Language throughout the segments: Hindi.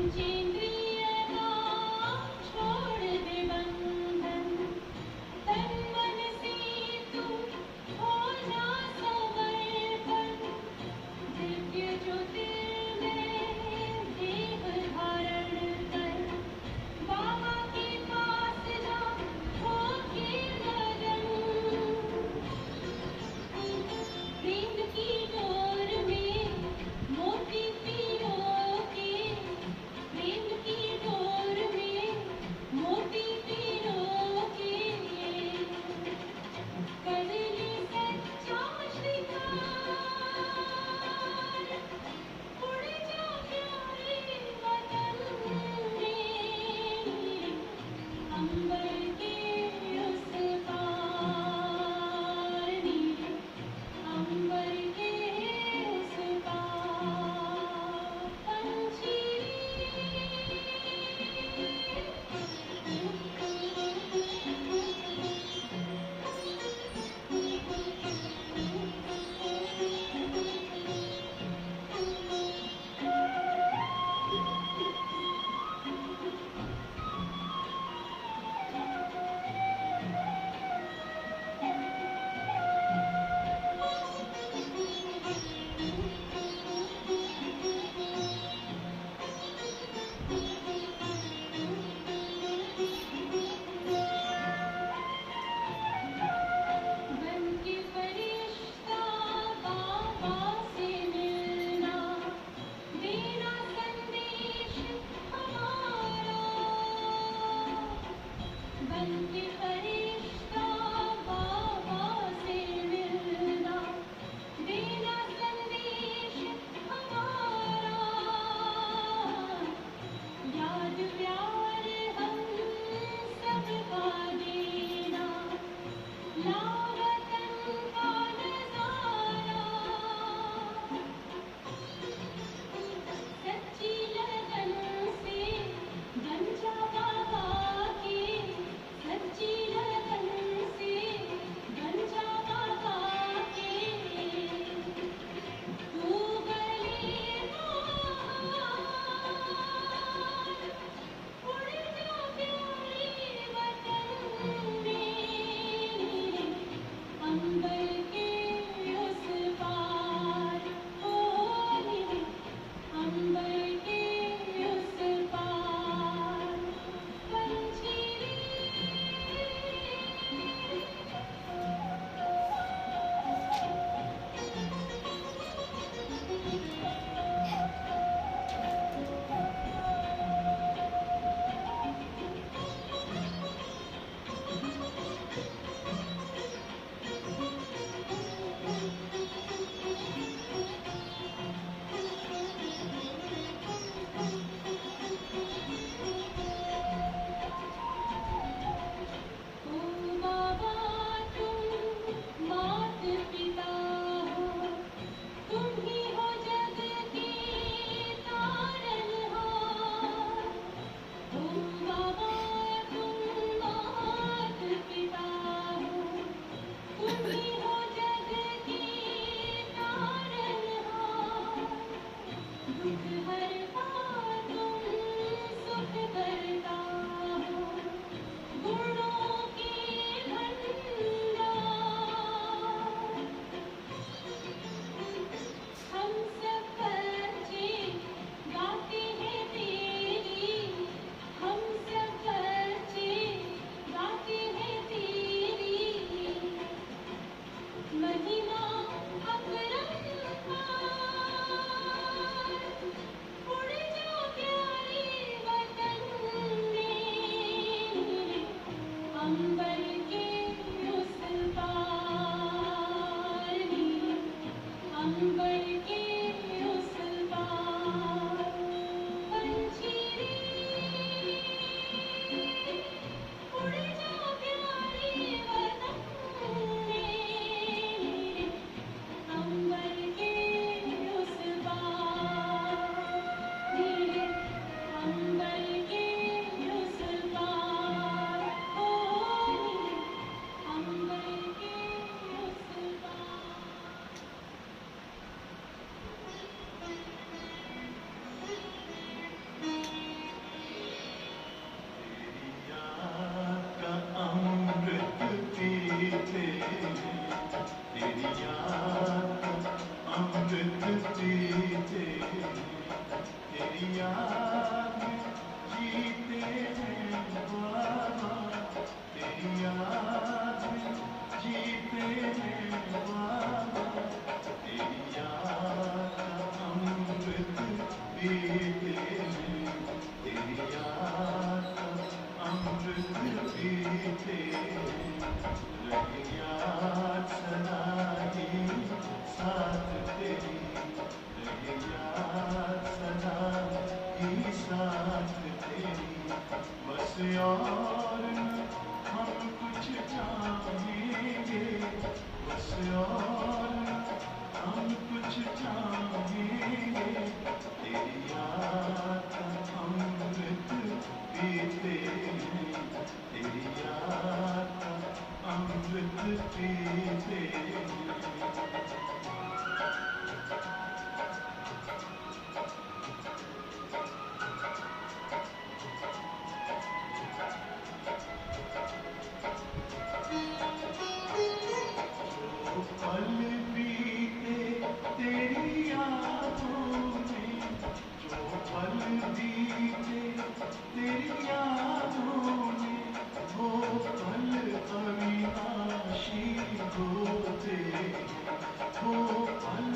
पंचेंद्रिय का छोड़ दे बंधन, तन मन से तू हो जा समर्पण। दिव्य ज्योतिर्मय देह धारण कर, बाबा के पास जा होके मगन। प्रेम की डोर में मोती पिरो के, प्रेम तेरी याद में जीते हैं बाबा, तेरी याद में जीते हैं बाबा, तेरी याद का अमृत पीते हैं, तेरी याद का अमृत पीते हैं, रहे याद सदा ही साथ तेरी, रहे याद सदा ही साथ तेरी, बस और न हम कुछ चाहेंगे, बस और न हम कुछ चाहेंगे, तेरी याद का अमृत पीते हैं, तेरी याद का अमृत पीते हैं। पल बीते तेरी यादों में, जो पल बीते तेरी यादों में, वो पल अविनाशी होते हैं, वो पल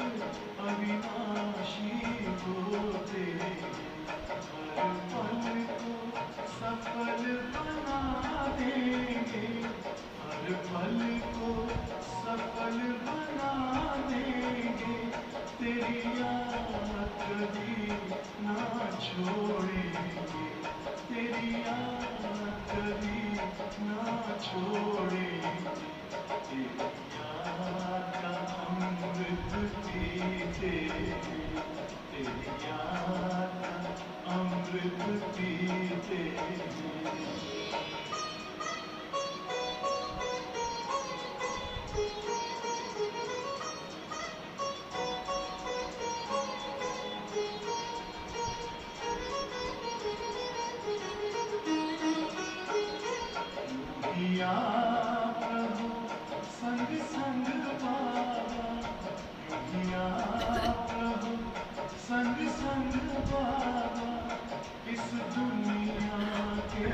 अविनाशी होते हैं, हर पल को सफल बना देंगे, हर पल को सफल बना देंगे, तेरी याद कभी ना छोड़ेंगे, तेरी याद कभी ना छोड़ेंगे, तेरी याद का अमृत पीते हैं, तेरी याद का अमृत पीते हैं। या प्रभु संग संग बाबा, या प्रभु संग संग बाबा, इस दुनिया के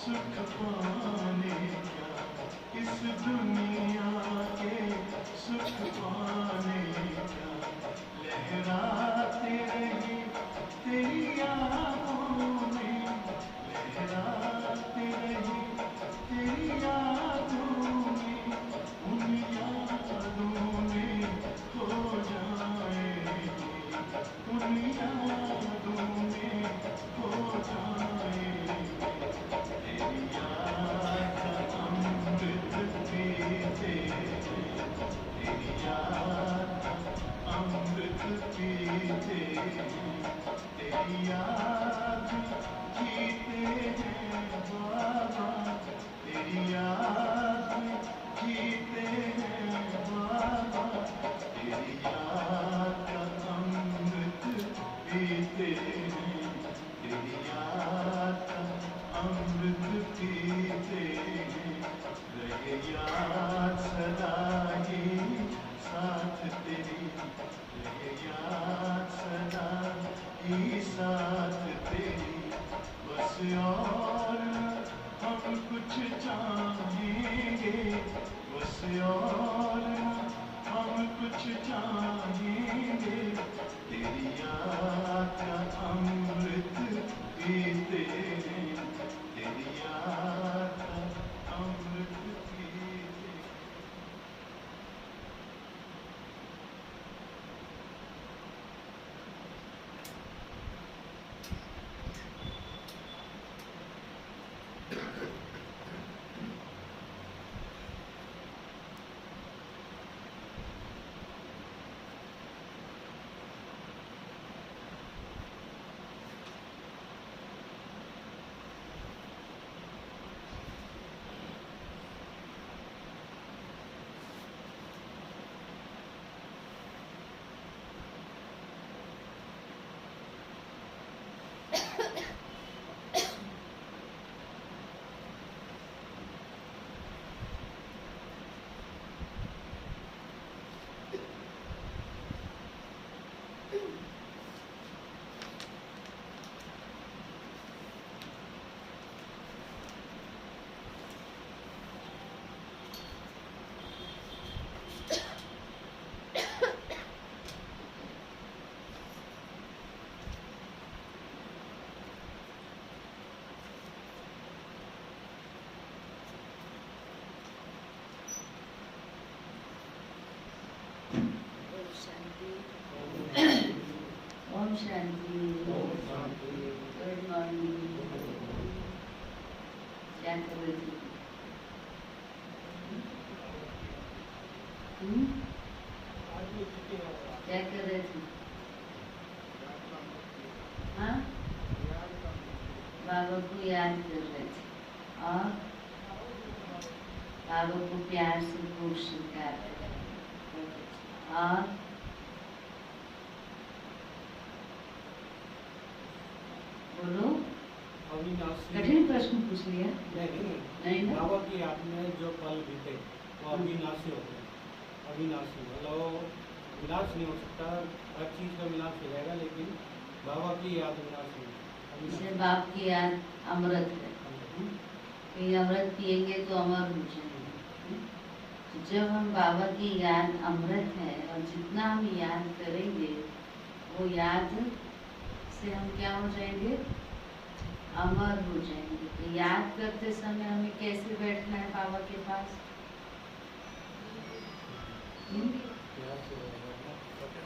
सुख पाने का, इस दुनिया के सुख पाने का, लहराते रहे तेरी यादों में, लहराते रहे तेरी यादों में, उन यादों में खो जाएंगे, उन यादों में खो जाएंगे, तेरी याद का अमृत पीते हैं, तेरी याद का अमृत पीते हैं, तेरी याद जीते हैं बाबा, तेरी याद में जीते हैं बाबा, तेरी याद का अमृत पीते हैं, तेरी याद का अमृत पीते हैं, रहे याद सदा ही साथ तेरी, रहे याद सदा ही साथ तेरी, बस और न हम कुछ चाहेंगे, बस और न हम कुछ चाहेंगे, तेरी याद का अमृत पीते हैं, तेरी याद का अमृत पीते हैं। Good morning. क्या कर रही थी? क्या कर रहे थे? हाँ, बाबा को याद कर रहे थे और बाबा को प्यार से खूब स्वीकार कर रहे थे। और बोलो, अविनाशी कठिन प्रश्न पूछ लिया। नहीं ना? बाबा की याद में जो पल बीते वो अविनाशी होते हैं। अविनाशी मतलब वो विनाश नहीं हो सकता, हर चीज़ का विनाश हो जाएगा, लेकिन बाबा की याद विनाशी है। जैसे बाप की याद अमृत है, ये अमृत पिएंगे तो अमर हो जाएंगे। तो जब हम बाबा की याद अमृत है और जितना हम याद करेंगे वो याद से हम क्या हो जाएंगे? अमर हो जाएंगे। तो याद करते समय हमें कैसे बैठना है बाबा के पास?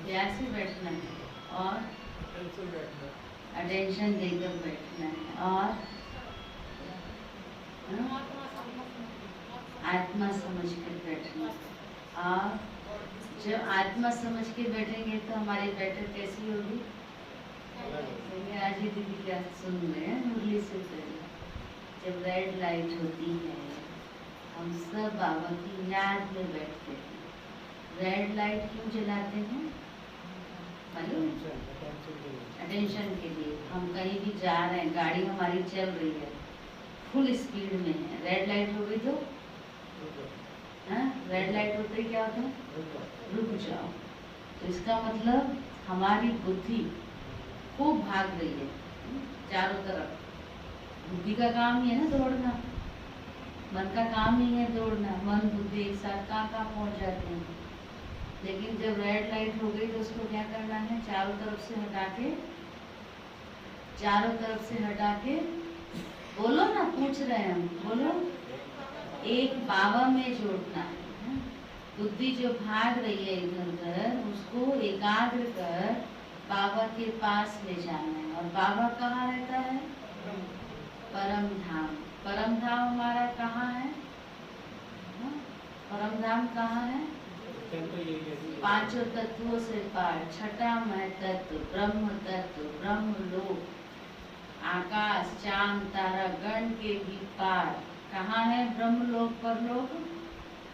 प्यार से बैठना है और अटेंशन देकर बैठना है और आत्मा समझ कर बैठना। और जब आत्मा समझ के बैठेंगे तो हमारी बैठक कैसी होगी? आज ही दीदी क्या सुन रहे हैं मुरली से पहले, जब रेड लाइट होती है हम सब बाबा की याद में बैठते हैं। रेड लाइट क्यों जलाते हैं मालूम? अटेंशन के लिए। हम कहीं भी जा रहे हैं, गाड़ी हमारी चल रही है, फुल स्पीड में है, रेड लाइट हो गई तो रेड लाइट होते ही क्या होता है? रुक जाओ। तो इसका मतलब हमारी बुद्धि खूब भाग रही है चारों तरफ। बुद्धि का काम ही है ना दौड़ना, मन का काम ही है दौड़ना। मन बुद्धि एक साथ कहाँ पहुँच जाते हैं। लेकिन जब रेड लाइट हो गई तो उसको क्या करना है? चारों तरफ से हटा के बोलो ना, पूछ रहे हैं हम, बोलो, एक बाबा में जोड़ना है। बुद्धि जो भाग रही है इधर उधर उसको एकाग्र कर बाबा के पास ले जाना है। और बाबा कहाँ रहता है? परम धाम। परम धाम हमारा कहाँ है? परम धाम कहाँ है? पांचों तत्वों से पार, छठा मह तत्व, ब्रह्म तत्व, ब्रह्म लोक, आकाश चांद तारा गण के भी पार। कहाँ है ब्रह्म लोक, परलोक?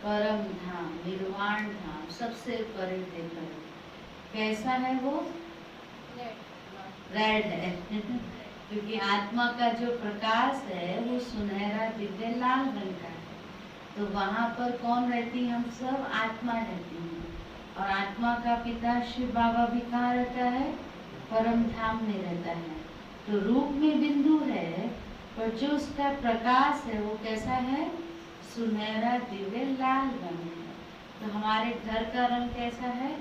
परम धाम, निर्वाण धाम, सबसे परे देखा। कैसा है वो? रेड है क्योंकि आत्मा का जो प्रकाश है वो सुनहरा दिव्य लाल रंग का है। तो वहाँ पर कौन रहती है? हम सब आत्मा रहती है। और आत्मा का पिता शिव बाबा भी कहाँ रहता है? परम धाम में रहता है। तो रूप में बिंदु है पर जो उसका प्रकाश है वो कैसा है? सुनहरा दिव्य लाल रंग है। तो हमारे घर का रंग कैसा है?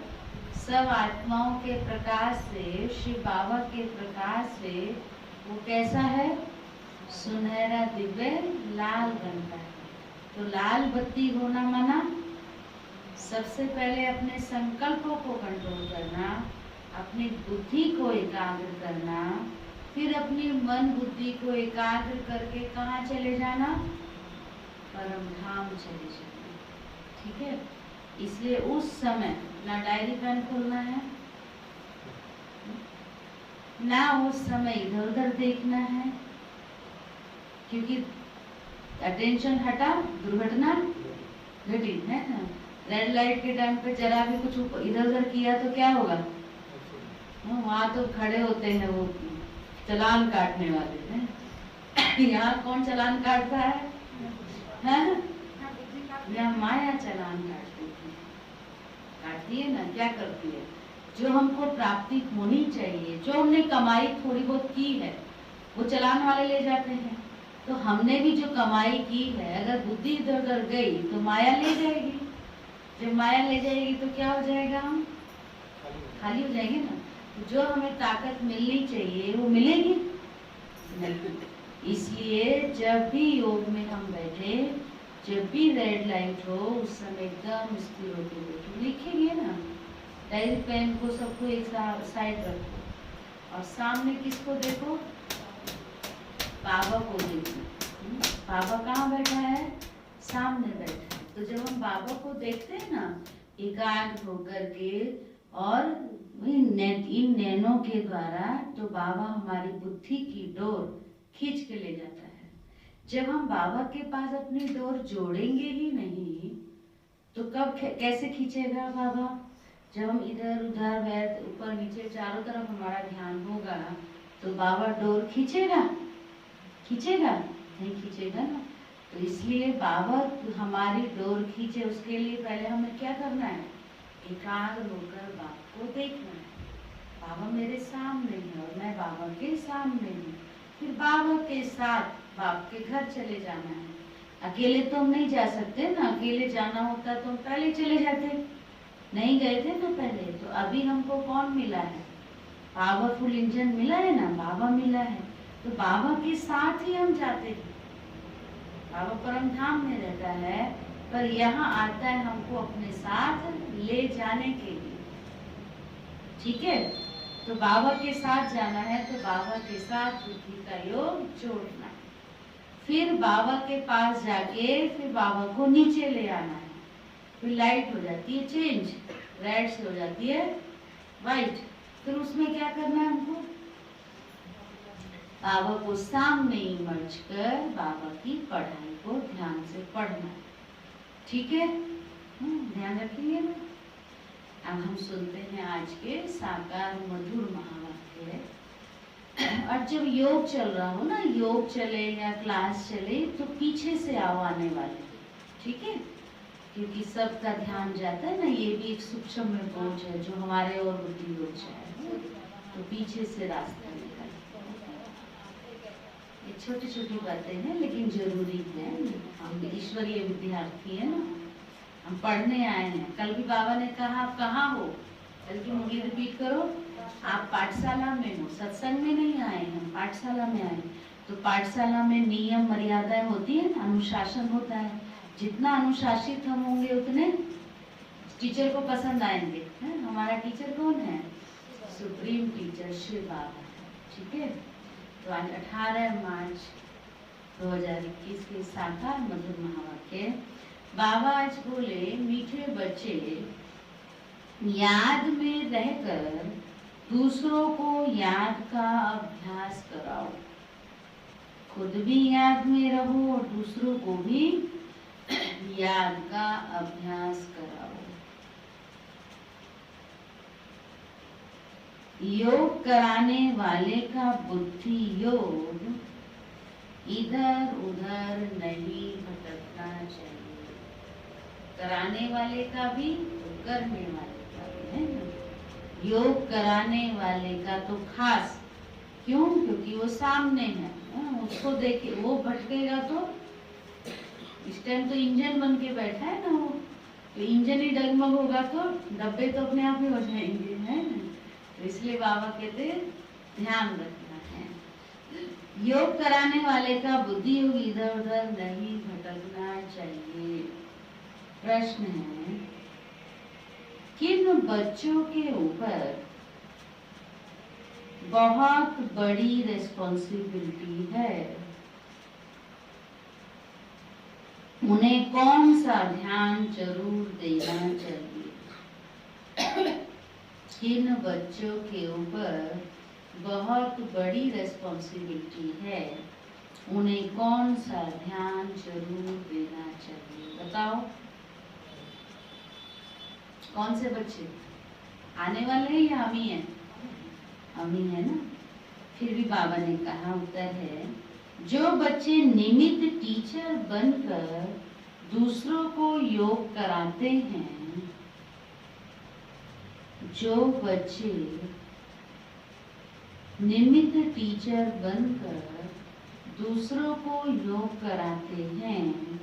सब आत्माओं के प्रकाश से, शिव बाबा के प्रकाश से वो कैसा है? सुनहरा दिव्य लाल रंग का है। तो लाल बत्ती होना माना सबसे पहले अपने संकल्पों को कंट्रोल करना, अपनी बुद्धि को एकाग्र करना, फिर अपनी मन बुद्धि को एकाग्र करके कहाँ चले जाना? परम धाम चले जाना। ठीक है? इसलिए उस समय ना डायरी पेन खोलना है, ना उस समय इधर उधर देखना है, क्योंकि अटेंशन हटा दुर्घटना घटी है ना। रेड लाइट के टाइम पे जरा भी कुछ इधर उधर किया तो क्या होगा? वहाँ तो खड़े होते हैं वो चालान काटने वाले हैं। यहाँ कौन चालान काटता है? यहाँ माया चालान काटती है ना। क्या करती है? जो हमको प्राप्ति होनी चाहिए, जो हमने कमाई थोड़ी बहुत की है, वो चालान वाले ले जाते हैं। तो हमने भी जो कमाई की है, अगर बुद्धि इधर उधर गई तो माया ले जाएगी। जब माया ले जाएगी तो क्या हो जाएगा? हम खाली हो जाएंगे ना। तो जो हमें ताकत मिलनी चाहिए वो मिलेगी नहीं। इसलिए जब भी योग में हम बैठे, जब भी रेड लाइट हो उस समय एकदम स्थिर होकर बैठो। लिखेंगे ना, डायरी पेन को सबको एक साइड रखो और सामने किसको देखो? बाबा को देखना। बाबा कहाँ बैठा है? सामने बैठा है। तो जब हम बाबा को देखते हैं ना एकाग्र होकर के और इन नैनों के द्वारा, तो बाबा हमारी बुद्धि की डोर खींच के ले जाता है। जब हम बाबा के पास अपनी डोर जोड़ेंगे ही नहीं तो कब कैसे खींचेगा बाबा? जब हम इधर उधर बैठ ऊपर नीचे चारों तरफ हमारा ध्यान होगा तो बाबा डोर खींचेगा? खींचेगा? नहीं खींचेगा ना। तो इसलिए बाबा हमारी डोर खींचे उसके लिए पहले हमें क्या करना है? एकाग्र होकर बाबा को देखना है। बाबा मेरे सामने है और मैं बाबा के सामने हूँ। फिर बाबा के साथ बाप के घर चले जाना है। अकेले तो हम नहीं जा सकते ना। अकेले जाना होता तो हम पहले चले जाते, नहीं गए थे ना पहले। तो अभी हमको कौन मिला है? पावरफुल इंजन मिला है ना, बाबा मिला है। तो बाबा के साथ ही हम जाते हैं। बाबा परम धाम में रहता है पर यहाँ आता है हमको अपने साथ ले जाने के लिए। ठीक है, तो बाबा के साथ जाना है तो बाबा के साथ बुद्धि का योग जोड़ना है। फिर बाबा के पास जाके फिर बाबा को नीचे ले आना है। फिर लाइट हो जाती है चेंज, रेड से हो जाती है व्हाइट। फिर उसमें क्या करना है हमको? बाबा को सामने इमर्ज कर बाबा की पढ़ाई को ध्यान से पढ़ना है। ठीक है, ध्यान रखेंगे ना। अब हम सुनते हैं आज के साकार मधुर महावाक्य। और जब योग चल रहा हो ना, योग चले या क्लास चले तो पीछे से आओ आने वाले। ठीक है, क्योंकि सबका ध्यान जाता है ना। ये भी एक सूक्ष्म में बोझ है जो हमारे और बुद्धि लोग है, तो पीछे से रास्ता निकल। ये छोटी छोटी बातें हैं लेकिन जरूरी है। हम ईश्वरीय विद्यार्थी है ना, हम पढ़ने आए हैं। कल भी बाबा ने कहा आप कहाँ हो? कल की मुरली रिपीट करो। आप पाठशाला में हो, सत्संग में नहीं आए, हम पाठशाला में आए। तो पाठशाला में नियम मर्यादाएं होती है, अनुशासन होता है। जितना अनुशासित हम होंगे उतने टीचर को पसंद आएंगे। हमारा टीचर कौन है? सुप्रीम टीचर श्री बाबा। ठीक है, तो आज 18 मार्च 2021 के साकार मधुर महावाक्य। बाबा आज बोले मीठे बच्चे याद में रहकर दूसरों को याद का अभ्यास कराओ। खुद भी याद में रहो और दूसरों को भी याद का अभ्यास कराओ। योग कराने वाले का बुद्धि योग इधर उधर नहीं भटकना चाहिए। कराने वाले का भी तो करने वाले का भी है ना। योग कराने वाले का तो खास क्यों? क्योंकि वो सामने है। उसको देखे वो भटकेगा तो इस टाइम तो इंजन बन के बैठा है ना वो, तो इंजन ही डगमग होगा तो डब्बे तो अपने आप ही हो जाएंगे, है ना। तो इसलिए बाबा कहते ध्यान रखना है। योग कराने वाले का बुद्धि योग इधर उधर नहीं भटकना चाहिए। प्रश्न है, किन बच्चों के ऊपर बहुत बड़ी रिस्पॉन्सिबिलिटी है, उन्हें कौन सा ध्यान जरूर देना चाहिए? किन बच्चों के ऊपर बहुत बड़ी रिस्पॉन्सिबिलिटी है, उन्हें कौन सा ध्यान जरूर देना चाहिए? बताओ कौन से बच्चे आने वाले हैं या हम ही हैं? हम ही है ना। फिर भी बाबा ने कहा उत्तर है, जो बच्चे निमित्त टीचर बनकर दूसरों को योग कराते हैं, जो बच्चे निमित्त टीचर बनकर दूसरों को योग कराते हैं,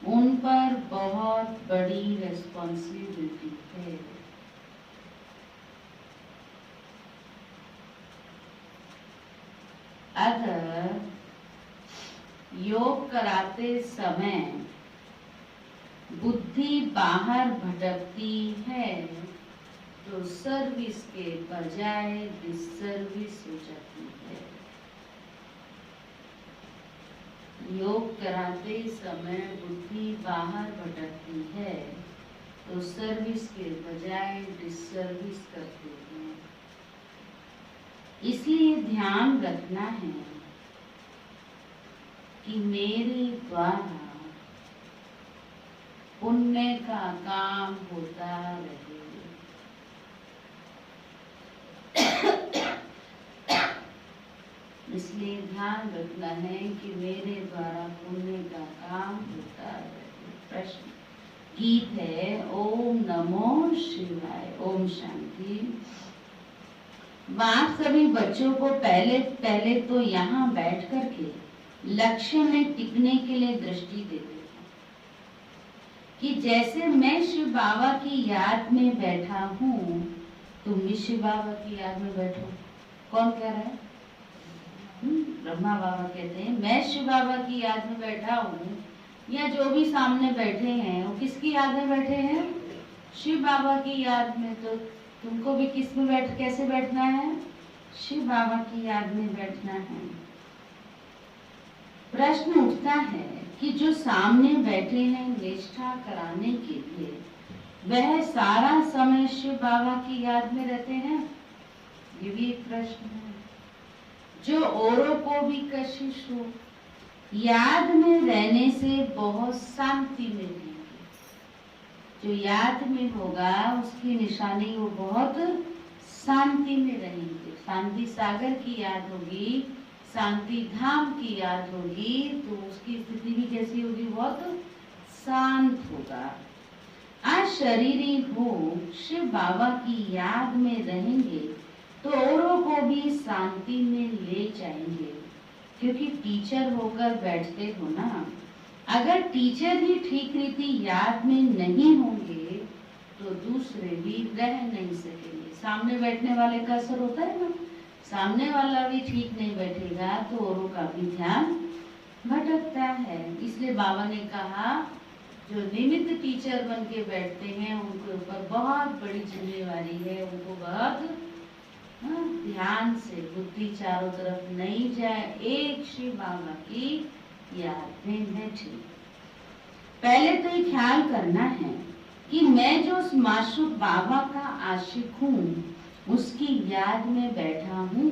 उन पर बहुत बड़ी रिस्पॉन्सिबिलिटी है। अगर योग कराते समय बुद्धि बाहर भटकती है तो सर्विस के बजाय डिसर्विस हो जाती है। योग कराते समय बुद्धि बाहर भटकती है तो सर्विस के बजाय डिसर्विस करते हैं। इसलिए ध्यान रखना है कि मेरे द्वारा पुण्य का काम होता रहे। इसलिए ध्यान रखना है कि मेरे द्वारा पुण्य का काम होता रहे। प्रश्न गीत है ओम नमो शिवाय। ओम शांति। बाप सभी बच्चों को पहले तो यहाँ बैठ करके लक्ष्य में टिकने के लिए दृष्टि देते हैं कि जैसे मैं शिव बाबा की याद में बैठा हूँ, तुम भी शिव बाबा की याद में बैठो। कौन कह रहा है? ब्रह्मा बाबा कहते हैं मैं शिव बाबा की याद में बैठा हूँ, या जो भी सामने बैठे हैं वो किसकी याद में बैठे हैं? शिव बाबा की याद में। तो तुमको भी किस में कैसे बैठना है? शिव बाबा की याद में बैठना है। प्रश्न उठता है कि जो सामने बैठे हैं निष्ठा कराने के लिए, वह सारा समय शिव बाबा की याद में रहते हैं? ये भी एक प्रश्न है। जो औरों को भी कशिश हो, याद में रहने से बहुत शांति मिलेगी। जो याद में होगा उसकी निशानी वो बहुत शांति में रहेंगे। शांति सागर की याद होगी, शांति धाम की याद होगी, तो उसकी स्थिति भी कैसी होगी? बहुत शांत होगा। आज शरीरी हो शिव बाबा की याद में रहेंगे तो औरों को भी शांति में ले जाएंगे, क्योंकि टीचर होकर बैठते हो ना। अगर टीचर ही ठीक रीति याद में नहीं होंगे तो दूसरे भी रह नहीं सकेंगे। सामने बैठने वाले का असर होता है ना, सामने वाला भी ठीक नहीं बैठेगा तो औरों का भी ध्यान भटकता है। इसलिए बाबा ने कहा जो निमित्त टीचर बन के बैठते हैं उनके ऊपर बहुत बड़ी जिम्मेवारी है। उनको बहुत ध्यान से बुद्धि चारों तरफ नहीं जाए, एक शिव बाबा की याद में बैठे। पहले तो ये ख्याल करना है कि मैं जो उस माशूक बाबा का आशिक हूँ उसकी याद में बैठा हूँ।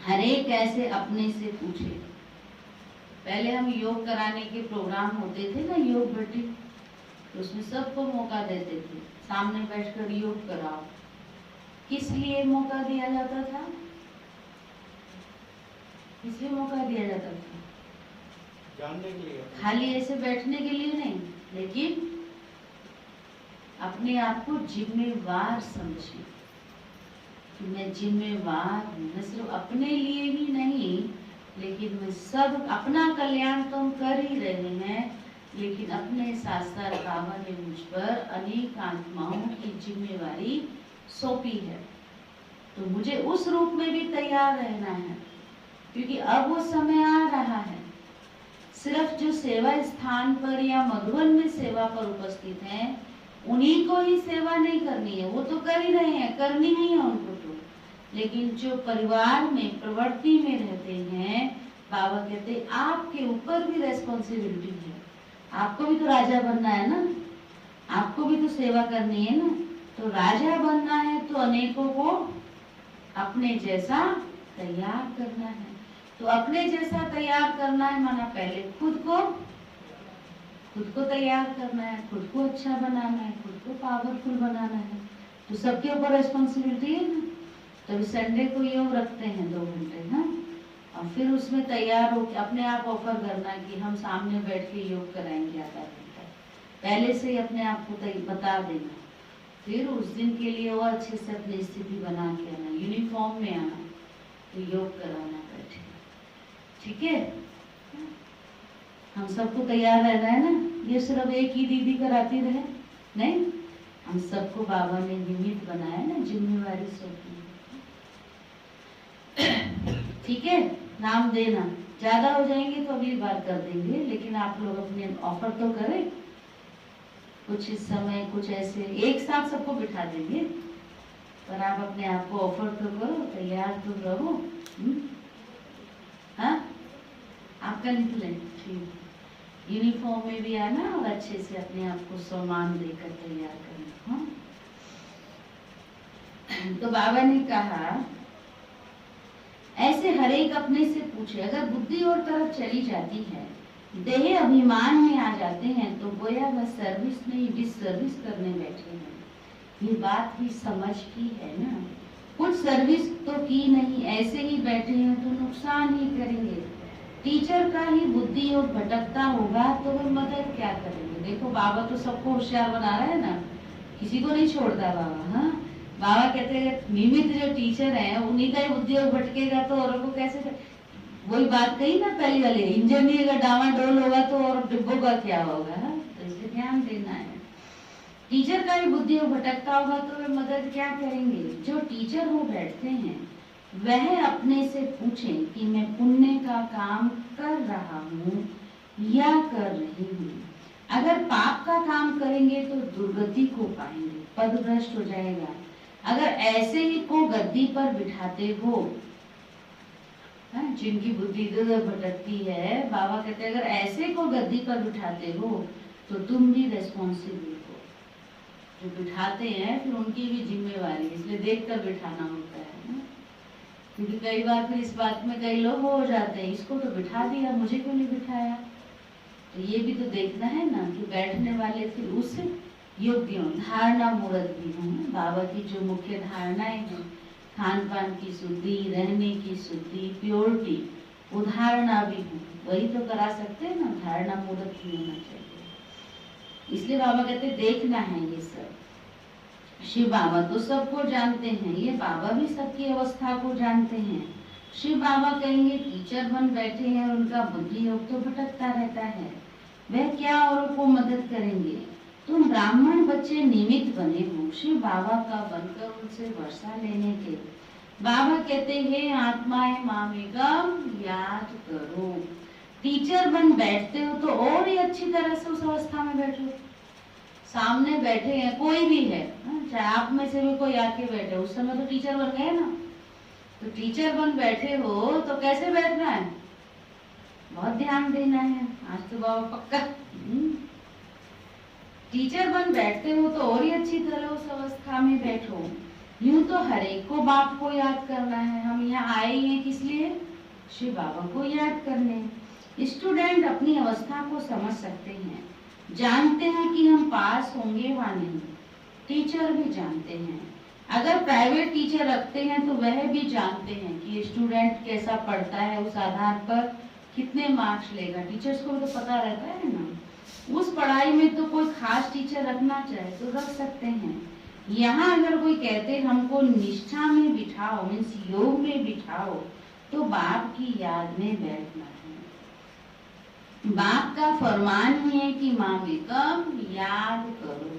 हर एक ऐसे अपने से पूछे। पहले हम योग कराने के प्रोग्राम होते थे ना, योग भट्टी, तो उसमें सबको मौका देते थे सामने बैठकर योग कराओ। किस लिए मौका दिया जाता था? किस लिए मौका दिया जाता था? जानने के लिए। खाली ऐसे बैठने के लिए नहीं, लेकिन अपने आप को जिम्मेवार समझे कि मैं जिम्मेवार हूँ। मैं सिर्फ अपने लिए ही नहीं, लेकिन मैं सब अपना कल्याण तो हम कर ही रहे हैं, लेकिन अपने साथ साथ बाबा ने मुझ पर अनेक आत्माओं की जिम्मेवारी सौंपी है, तो मुझे उस रूप में भी तैयार रहना है, क्योंकि अब वो समय आ रहा है। सिर्फ जो सेवा स्थान पर या मधुबन में सेवा पर उपस्थित हैं उन्हीं को ही सेवा नहीं करनी है, वो तो कर ही रहे हैं, करनी ही है उनको तो। लेकिन जो परिवार में प्रवृत्ति में रहते हैं, बाबा कहते हैं आपके ऊपर भी रेस्पॉन्सिबिलिटी है। आपको भी तो राजा बनना है ना, आपको भी तो सेवा करनी है ना। तो राजा बनना है तो अनेकों को अपने जैसा तैयार करना है। तो अपने जैसा तैयार करना है माना पहले खुद को तैयार करना है, खुद को अच्छा बनाना है, खुद को पावरफुल बनाना है। तो सबके ऊपर रेस्पॉन्सिबिलिटी है ना। तो संडे को योग रखते हैं 2 घंटे, हाँ, और फिर उसमें तैयार हो अपने आप ऑफर करना कि हम सामने बैठ के योग कराएंगे आधा घंटा। पहले से ही अपने आप को बता देना, फिर उस दिन के लिए और अच्छे से अपनी स्थिति बना के आना, यूनिफॉर्म में आना, तो योग कराना बैठे। ठीक है, हम सबको तैयार रहना है ना। ये सिर्फ एक ही दीदी कराती रहे नहीं, हम सबको बाबा ने निमित्त बनाया ना, जिम्मेवारी सौंपी। ठीक है, नाम देना। ज्यादा हो जाएंगे तो अगली बार कर देंगे, लेकिन आप लोग अपने ऑफर तो करें। कुछ इस समय कुछ ऐसे एक साथ सबको बिठा देंगे, पर आप अपने आप को ऑफर तो करो, तैयार तो रहो। हाँ, आप आपका निकले ठीक, यूनिफॉर्म में भी आना और अच्छे से अपने आप को सम्मान देकर तैयार करना। हाँ? तो बाबा ने कहा ऐसे हर एक अपने से पूछे, अगर बुद्धि और तरफ चली जाती है, देह अभिमान में आ जाते हैं, तो गोया वह सर्विस नहीं डिसर्विस करने बैठे हैं। ये बात भी समझ की है ना, कुछ सर्विस तो की नहीं, ऐसे ही बैठे हैं तो नुकसान ही करेंगे। टीचर का ही बुद्धि और भटकता होगा तो वह मदद क्या करेंगे। देखो बाबा तो सबको होशियार बना रहा है ना, किसी को नहीं छोड़ता बाबा। हाँ, बाबा कहते हैं नियमित जो टीचर हैं उन्हीं का ही बुद्धि और भटकेगा तो औरों को कैसे। वही बात कही ना पहले वाले, इंजन ही अगर डावाडोल होगा तो और डिब्बों का क्या होगा। तो इसे ध्यान देना है, टीचर का भी बुद्धि और भटकता होगा तो वे मदद क्या करेंगे। जो टीचर हो बैठते हैं वह अपने से पूछें कि मैं पुण्य का काम कर रहा हूँ या कर रही हूँ। अगर पाप का काम करेंगे तो दुर्गति को पाएंगे, पद भ्रष्ट हो जाएगा। अगर ऐसे ही को गद्दी पर बिठाते हो, जिनकी बुद्धि इधर भटकती है, बाबा कहते हैं अगर ऐसे को गद्दी पर बिठाते हो तो तुम भी रेस्पॉन्सिबल हो। जो बिठाते हैं फिर उनकी भी जिम्मेवारी, इसलिए देखकर बिठाना होता है ना? क्योंकि कई बार फिर इस बात में कई लोग हो जाते हैं, इसको तो बिठा दिया, मुझे क्यों नहीं बिठाया। तो ये भी तो देखना है ना कि बैठने वाले फिर उस योग्य हो, धारणा मूर्त भी हो। बाबा की जो मुख्य धारणाएं हैं, खान पान की शुद्धि, रहने की शुद्धि, प्योरिटी, उदाहरणा भी हो, वही तो करा सकते हैं ना, धारणा मूर्त भी होना चाहिए। इसलिए बाबा कहते देखना है ये सब। शिव बाबा तो सबको जानते हैं, ये बाबा भी सबकी अवस्था को जानते हैं। शिव बाबा कहेंगे टीचर बन बैठे हैं और उनका बुद्धि योग तो भटकता रहता है, वह क्या औरों को मदद करेंगे। तुम ब्राह्मण बच्चे निमित्त बने हो शिव बाबा का बनकर उनसे वर्षा लेने के। बाबा कहते हैं आत्माएं मामेगम याद करो। टीचर बन बैठते हो तो और ही अच्छी तरह से उस अवस्था में बैठो। सामने बैठे हैं कोई भी है, चाहे आप में से भी कोई आके बैठे, उस समय तो टीचर बन गए ना। तो टीचर बन बैठे हो तो कैसे बैठना है, बहुत ध्यान देना है। आज तो बाबा पक्का टीचर बन बैठते हो तो और ही अच्छी तरह उस अवस्था में बैठो। यूं तो हर एक को बाप को याद करना है। हम यहाँ आए हैं किस लिए, शिव बाबा को याद करने। स्टूडेंट अपनी अवस्था को समझ सकते हैं, जानते हैं कि हम पास होंगे व नहीं। टीचर भी जानते हैं, अगर प्राइवेट टीचर रखते हैं तो वह भी जानते हैं कि स्टूडेंट कैसा पढ़ता है, उस आधार पर कितने मार्क्स लेगा। टीचर्स को भी तो पता रहता है ना। उस पढ़ाई में तो कोई खास टीचर रखना चाहे तो रख सकते हैं। यहाँ अगर कोई कहते हमको निष्ठा में बिठाओ, मीन्स योग में बिठाओ, तो बाप की याद में बैठना है। बाप का फरमान ही है कि मामेकम याद करो।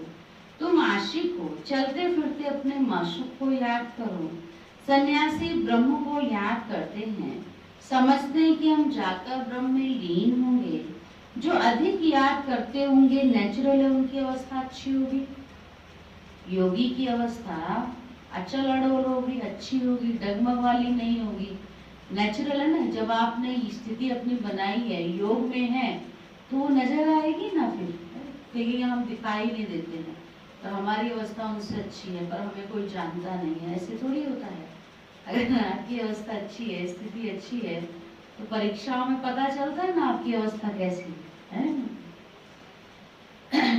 तुम आशिक हो, चलते फिरते अपने माशूक को याद करो। सन्यासी ब्रह्म को याद करते हैं, समझते हैं कि हम जाकर ब्रह्म में लीन होंगे। जो अधिक याद करते होंगे नेचुरल है, उनकी अवस्था अच्छी होगी। योगी की अवस्था अचल अडोल होगी, अच्छी होगी, डगमग वाली नहीं होगी। नेचुरल है ना, जब आपने स्थिति अपनी बनाई है, योग में है, तो वो नजर आएगी ना। फिर देखिए हम दिखाई नहीं देते हैं तो हमारी अवस्था उनसे अच्छी है, पर हमें कोई जानता नहीं है, ऐसे थोड़ी होता है। अगर आपकी अवस्था अच्छी है, स्थिति अच्छी है, तो परीक्षाओं में पता चलता है ना आपकी अवस्था कैसी है।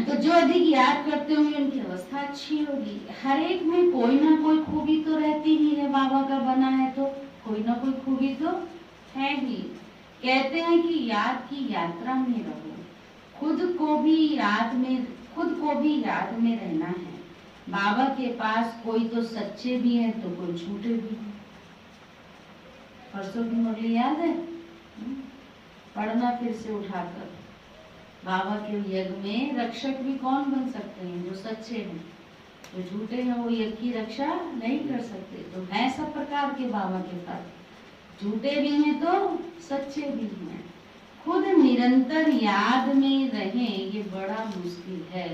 तो जो अधिक याद करते होंगे उनकी अवस्था अच्छी होगी। हर एक में कोई ना कोई खूबी तो रहती ही है, बाबा का बना है तो कोई ना कोई खूबी तो है ही। कहते हैं कि याद की यात्रा में रहो, खुद को भी याद में रहना है। बाबा के पास कोई तो सच्चे भी हैं तो कोई झूठे भी हैं। परसों की मुरली याद है, पढ़ना फिर से उठाकर। बाबा के यज्ञ में रक्षक भी कौन बन सकते हैं, जो सच्चे हैं। जो झूठे हैं वो यज्ञ की रक्षा नहीं कर सकते। तो हैं सब प्रकार के बाबा के पास, झूठे भी हैं तो सच्चे भी हैं। खुद निरंतर याद में रहें ये बड़ा मुश्किल है।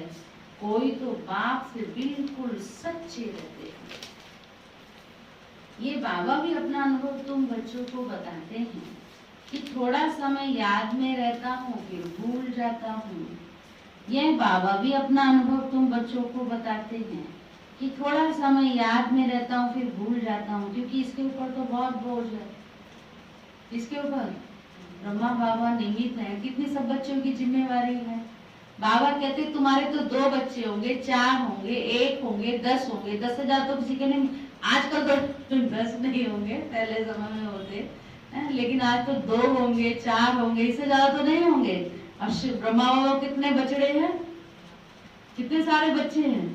कोई तो बाप से बिल्कुल सच्चे रहते हैं। ये बाबा भी अपना अनुभव तुम बच्चों को बताते हैं कि थोड़ा समय याद में रहता हूँ फिर भूल जाता हूँ। यह बाबा भी अपना अनुभव तुम बच्चों को बताते हैं कि थोड़ा समय याद में रहता हूँ फिर भूल जाता हूँ, क्योंकि इसके ऊपर तो बहुत बोझ है। इसके ऊपर ब्रह्मा बाबा निमित्त है, कितनी सब बच्चों की जिम्मेवारी है। बाबा कहते तुम्हारे तो 2 बच्चे होंगे, 4 होंगे, 1 होंगे, 10 होंगे, 10,000 तो किसी के नहीं। आजकल तो 10 नहीं होंगे, पहले समय में होते हैं, लेकिन आज तो 2 होंगे, 4 होंगे, इससे ज्यादा तो नहीं होंगे। और ब्रह्मा बाबा कितने बछड़े हैं, कितने सारे बच्चे हैं।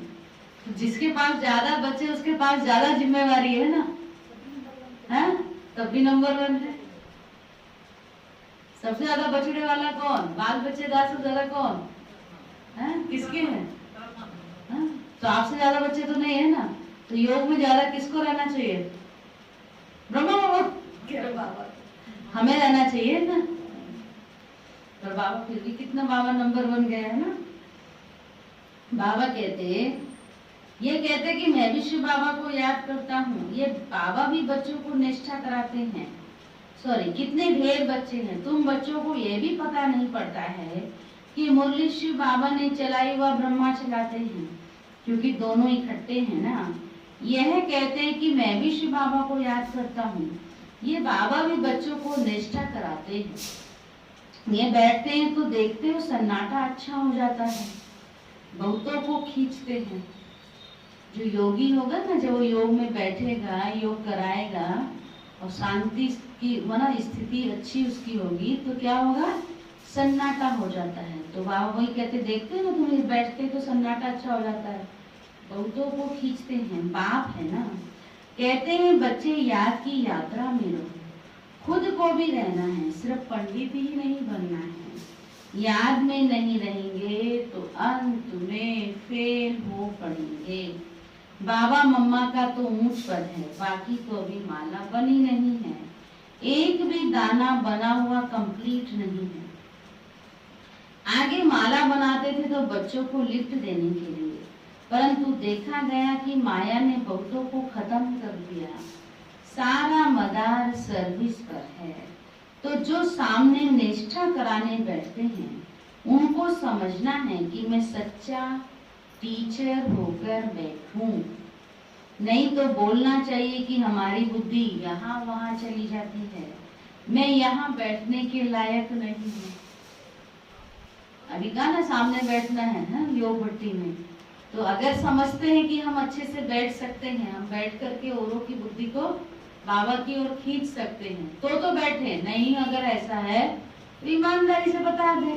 तो जिसके पास ज्यादा बच्चे उसके पास ज्यादा जिम्मेवारी है ना, है तब भी नंबर 1 है। सबसे ज्यादा बछड़े वाला कौन, बाल बच्चेदार से ज्यादा कौन है, किसके हैं? तो आपसे ज्यादा बच्चे तो नहीं है ना, तो योग में ज्यादा किसको रहना चाहिए? ब्रह्मा बाबा, हमें रहना चाहिए ना। पर बाबा फिर भी कितना बाबा नंबर 1 गए है ना। बाबा ये कहते कि मैं भी शिव बाबा को याद करता हूँ। ये बाबा भी बच्चों को निष्ठा कराते हैं। सॉरी, कितने ढेर बच्चे हैं, तुम बच्चों को ये भी पता नहीं पड़ता है कि मुरली शिव बाबा ने चलाई व ब्रह्मा चलाते हैं, क्योंकि दोनों इकट्ठे हैं ना। यह कहते हैं कि मैं भी शिव बाबा को याद करता हूँ। ये बाबा भी बच्चों को निष्ठा कराते हैं। ये बैठते हैं तो देखते हो सन्नाटा अच्छा हो जाता है, बहुतों को खींचते हैं। जो योगी होगा ना, जो योग में बैठेगा, योग कराएगा और शांति की स्थिति अच्छी उसकी होगी, तो क्या होगा, सन्नाटा हो जाता है। तो बाबा वही कहते, देखते हैं ना तुम बैठते तो सन्नाटा अच्छा हो जाता है, बहुतों को खींचते हैं। बाप है ना, कहते हैं बच्चे याद की यात्रा में रहो, खुद को भी रहना है, सिर्फ पंडित ही नहीं बनना है। याद में नहीं रहेंगे तो अंत में फेल हो पड़ेंगे। बाबा मम्मा का तो ऊंच पद है, बाकी तो अभी माला बनी नहीं है, एक भी दाना बना हुआ कंप्लीट नहीं है। आगे माला बनाते थे तो बच्चों को लिफ्ट देने के लिए, परंतु देखा गया कि माया ने बहुतों को खत्म कर दिया। सारा मदार सर्विस पर है। तो जो सामने निष्ठा कराने बैठते हैं उनको समझना है कि मैं सच्चा टीचर होकर बैठूं, नहीं तो बोलना चाहिए कि हमारी बुद्धि यहाँ वहाँ चली जाती है, मैं यहाँ बैठने के लायक नहीं हूँ। अभी कहा ना सामने बैठना है योग भट्टी में, तो अगर समझते हैं कि हम अच्छे से बैठ सकते हैं, हम बैठ करके औरों की बुद्धि को बाबा की ओर खींच सकते हैं, तो बैठे। नहीं अगर ऐसा है तो ईमानदारी से बता दे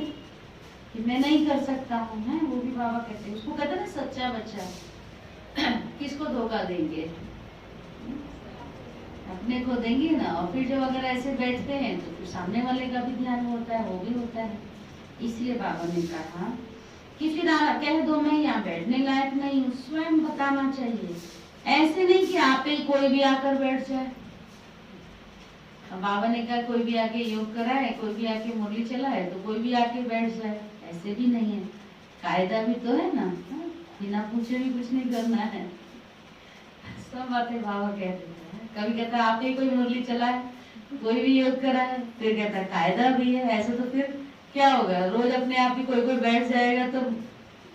कि मैं नहीं कर सकता हूँ, है वो भी बाबा कहते हैं। उसको कहते हैं ना सच्चा बच्चा। किसको धोखा देंगे, अपने को देंगे ना। और फिर जब अगर ऐसे बैठते हैं तो फिर सामने वाले का भी ध्यान होता है, वो भी होता है। इसलिए बाबा ने कहा कि फिर कह दो मैं यहाँ बैठने लायक नहीं हूँ, स्वयं बताना चाहिए। ऐसे नहीं कि आप ही कोई भी आकर बैठ जाए। अब बाबा ने कहा कोई भी आके योग कराए, कोई भी आके मुरली चलाए, तो कोई भी आके बैठ जाए, ऐसे भी नहीं है। कायदा भी तो है ना, बिना पूछे भी कुछ नहीं करना है। सब बातें बाबा कह देते हैं। कभी कहता आप ही कोई मुरली चलाए, कोई भी योग कराए, फिर कहता कायदा भी है। ऐसे तो फिर क्या होगा, रोज अपने आप ही कोई बैठ जाएगा तो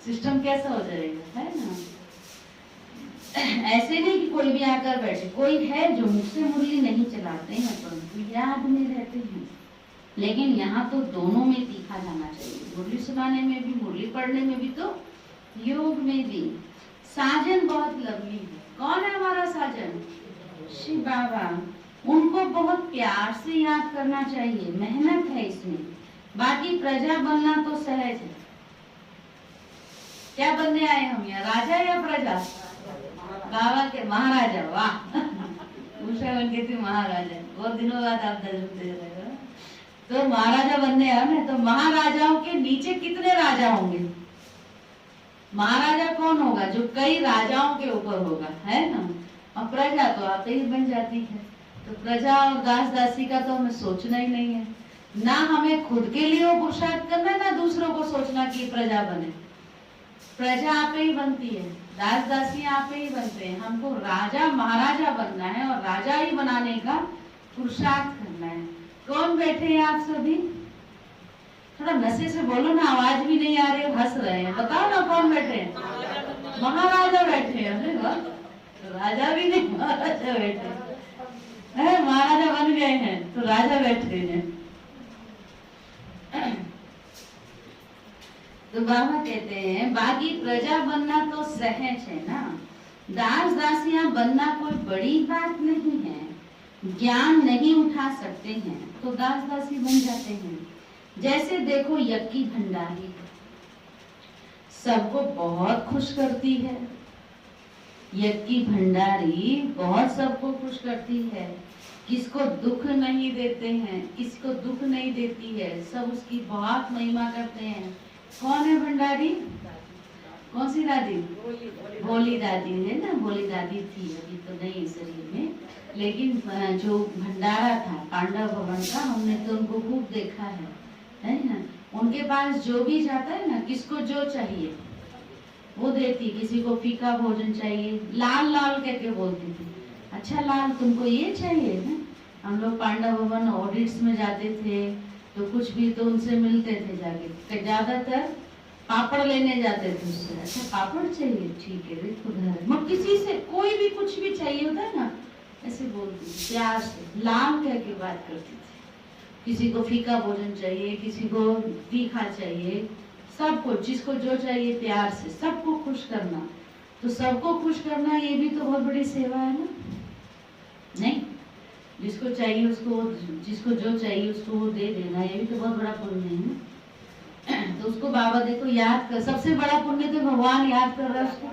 सिस्टम कैसा हो जाएगा, है ना। ऐसे नहीं कि कोई भी आकर बैठे। कोई है जो मुझसे मुरली नहीं चलाते हैं परंतु याद में रहते हैं, लेकिन यहाँ तो दोनों में तीखा जाना चाहिए, मुरली सुनाने में भी, मुरली पढ़ने में भी, तो योग में भी। साजन बहुत लवली है। कौन है हमारा साजन? शिव बाबा। उनको बहुत प्यार से याद करना चाहिए, मेहनत है इसमें। बाकी प्रजा बनना तो सहज है। क्या बनने आए हम यहाँ, राजा या प्रजा? बाबा के महाराजा। वाह, उषा बन के थी महाराजा। बहुत दिनों बाद आप दर्शन दे रहे हो, तो महाराजा बनने आए ना। तो महाराजाओं के नीचे कितने राजा होंगे? महाराजा कौन होगा? जो कई राजाओं के ऊपर होगा, है ना। और प्रजा तो आते ही बन जाती है। तो प्रजा और दास दासी का तो हमें सोचना ही नहीं है। ना हमें खुद के लिए वो पुरुषार्थ करना, ना दूसरों को सोचना कि प्रजा बने। प्रजा आप ही बनती है, दास दासी आप ही बनते हैं। हमको राजा महाराजा बनना है और राजा ही बनाने का पुरुषार्थ करना है। कौन बैठे हैं आप सभी? थोड़ा नशे से बोलो ना, आवाज भी नहीं आ रही है, हंस रहे हैं। बताओ ना कौन बैठे हैं? महाराजा बैठे हैं। अरे वाह, राजा भी नहीं, महाराजा बैठे हैं। महाराजा बन गए हैं तो राजा बैठे हैं। तो बाबा कहते हैं बाकी प्रजा बनना तो सहज है ना, दास दासियां बनना कोई बड़ी बात नहीं है। ज्ञान नहीं उठा सकते हैं तो दास दासी बन जाते हैं। जैसे देखो यज्ञी भंडारी सबको बहुत खुश करती है। यज्ञी भंडारी बहुत सबको खुश करती है, किसको दुख नहीं देते हैं, किसको दुख नहीं देती है, सब उसकी बहुत महिमा करते हैं। कौन है भंडारी? कौन सी दादी? भोली दादी है ना, भोली दादी थी, अभी तो नहीं शरीर में, लेकिन जो भंडारा था पांडव भवन का, हमने तो उनको खूब देखा है ना। उनके पास जो भी जाता है ना, किसको जो चाहिए वो देती। किसी को फीका भोजन चाहिए, लाल लाल कह के बोलती थी, अच्छा लाल तुमको ये चाहिए ना। हम लोग पांडव भवन ऑडिट्स में जाते थे तो कुछ भी तो उनसे मिलते थे जाके, ज्यादातर पापड़ लेने जाते थे उससे। अच्छा पापड़ चाहिए, ठीक है देखो उधर। मैं किसी से कोई भी कुछ भी चाहिए होता है ना, ऐसे बोलती थी, प्यार से लाल कह के बात करती थी। किसी को फीका भोजन चाहिए, किसी को तीखा चाहिए, सबको जिसको जो चाहिए प्यार से सबको खुश करना। तो सबको खुश करना ये भी तो बहुत बड़ी सेवा है ना, नहीं? जिसको चाहिए उसको, जिसको जो चाहिए उसको वो दे देना, ये भी तो बहुत बड़ा पुण्य है ना। तो उसको बाबा देखो याद कर, सबसे बड़ा पुण्य तो भगवान याद कर रहा है उसको।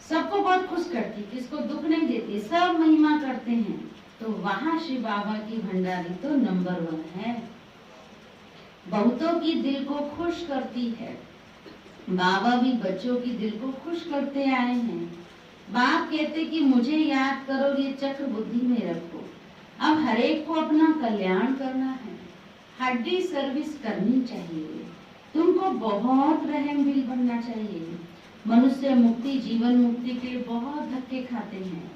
सबको बहुत खुश करती, किसको दुख नहीं देती, सब महिमा करते हैं। तो वहां श्री बाबा की भंडारी तो नंबर 1 है। बहुतों की दिल को खुश करती है। बाबा भी बच्चों की दिल को खुश करते आए हैं। बाप कहते कि मुझे याद करो, ये चक्र बुद्धि में रखो। अब हरेक को अपना कल्याण करना है, हड्डी सर्विस करनी चाहिए। तुमको बहुत रहम दिल बनना चाहिए। मनुष्य मुक्ति, जीवन मुक्ति के लिए बहुत धक्के खाते हैं।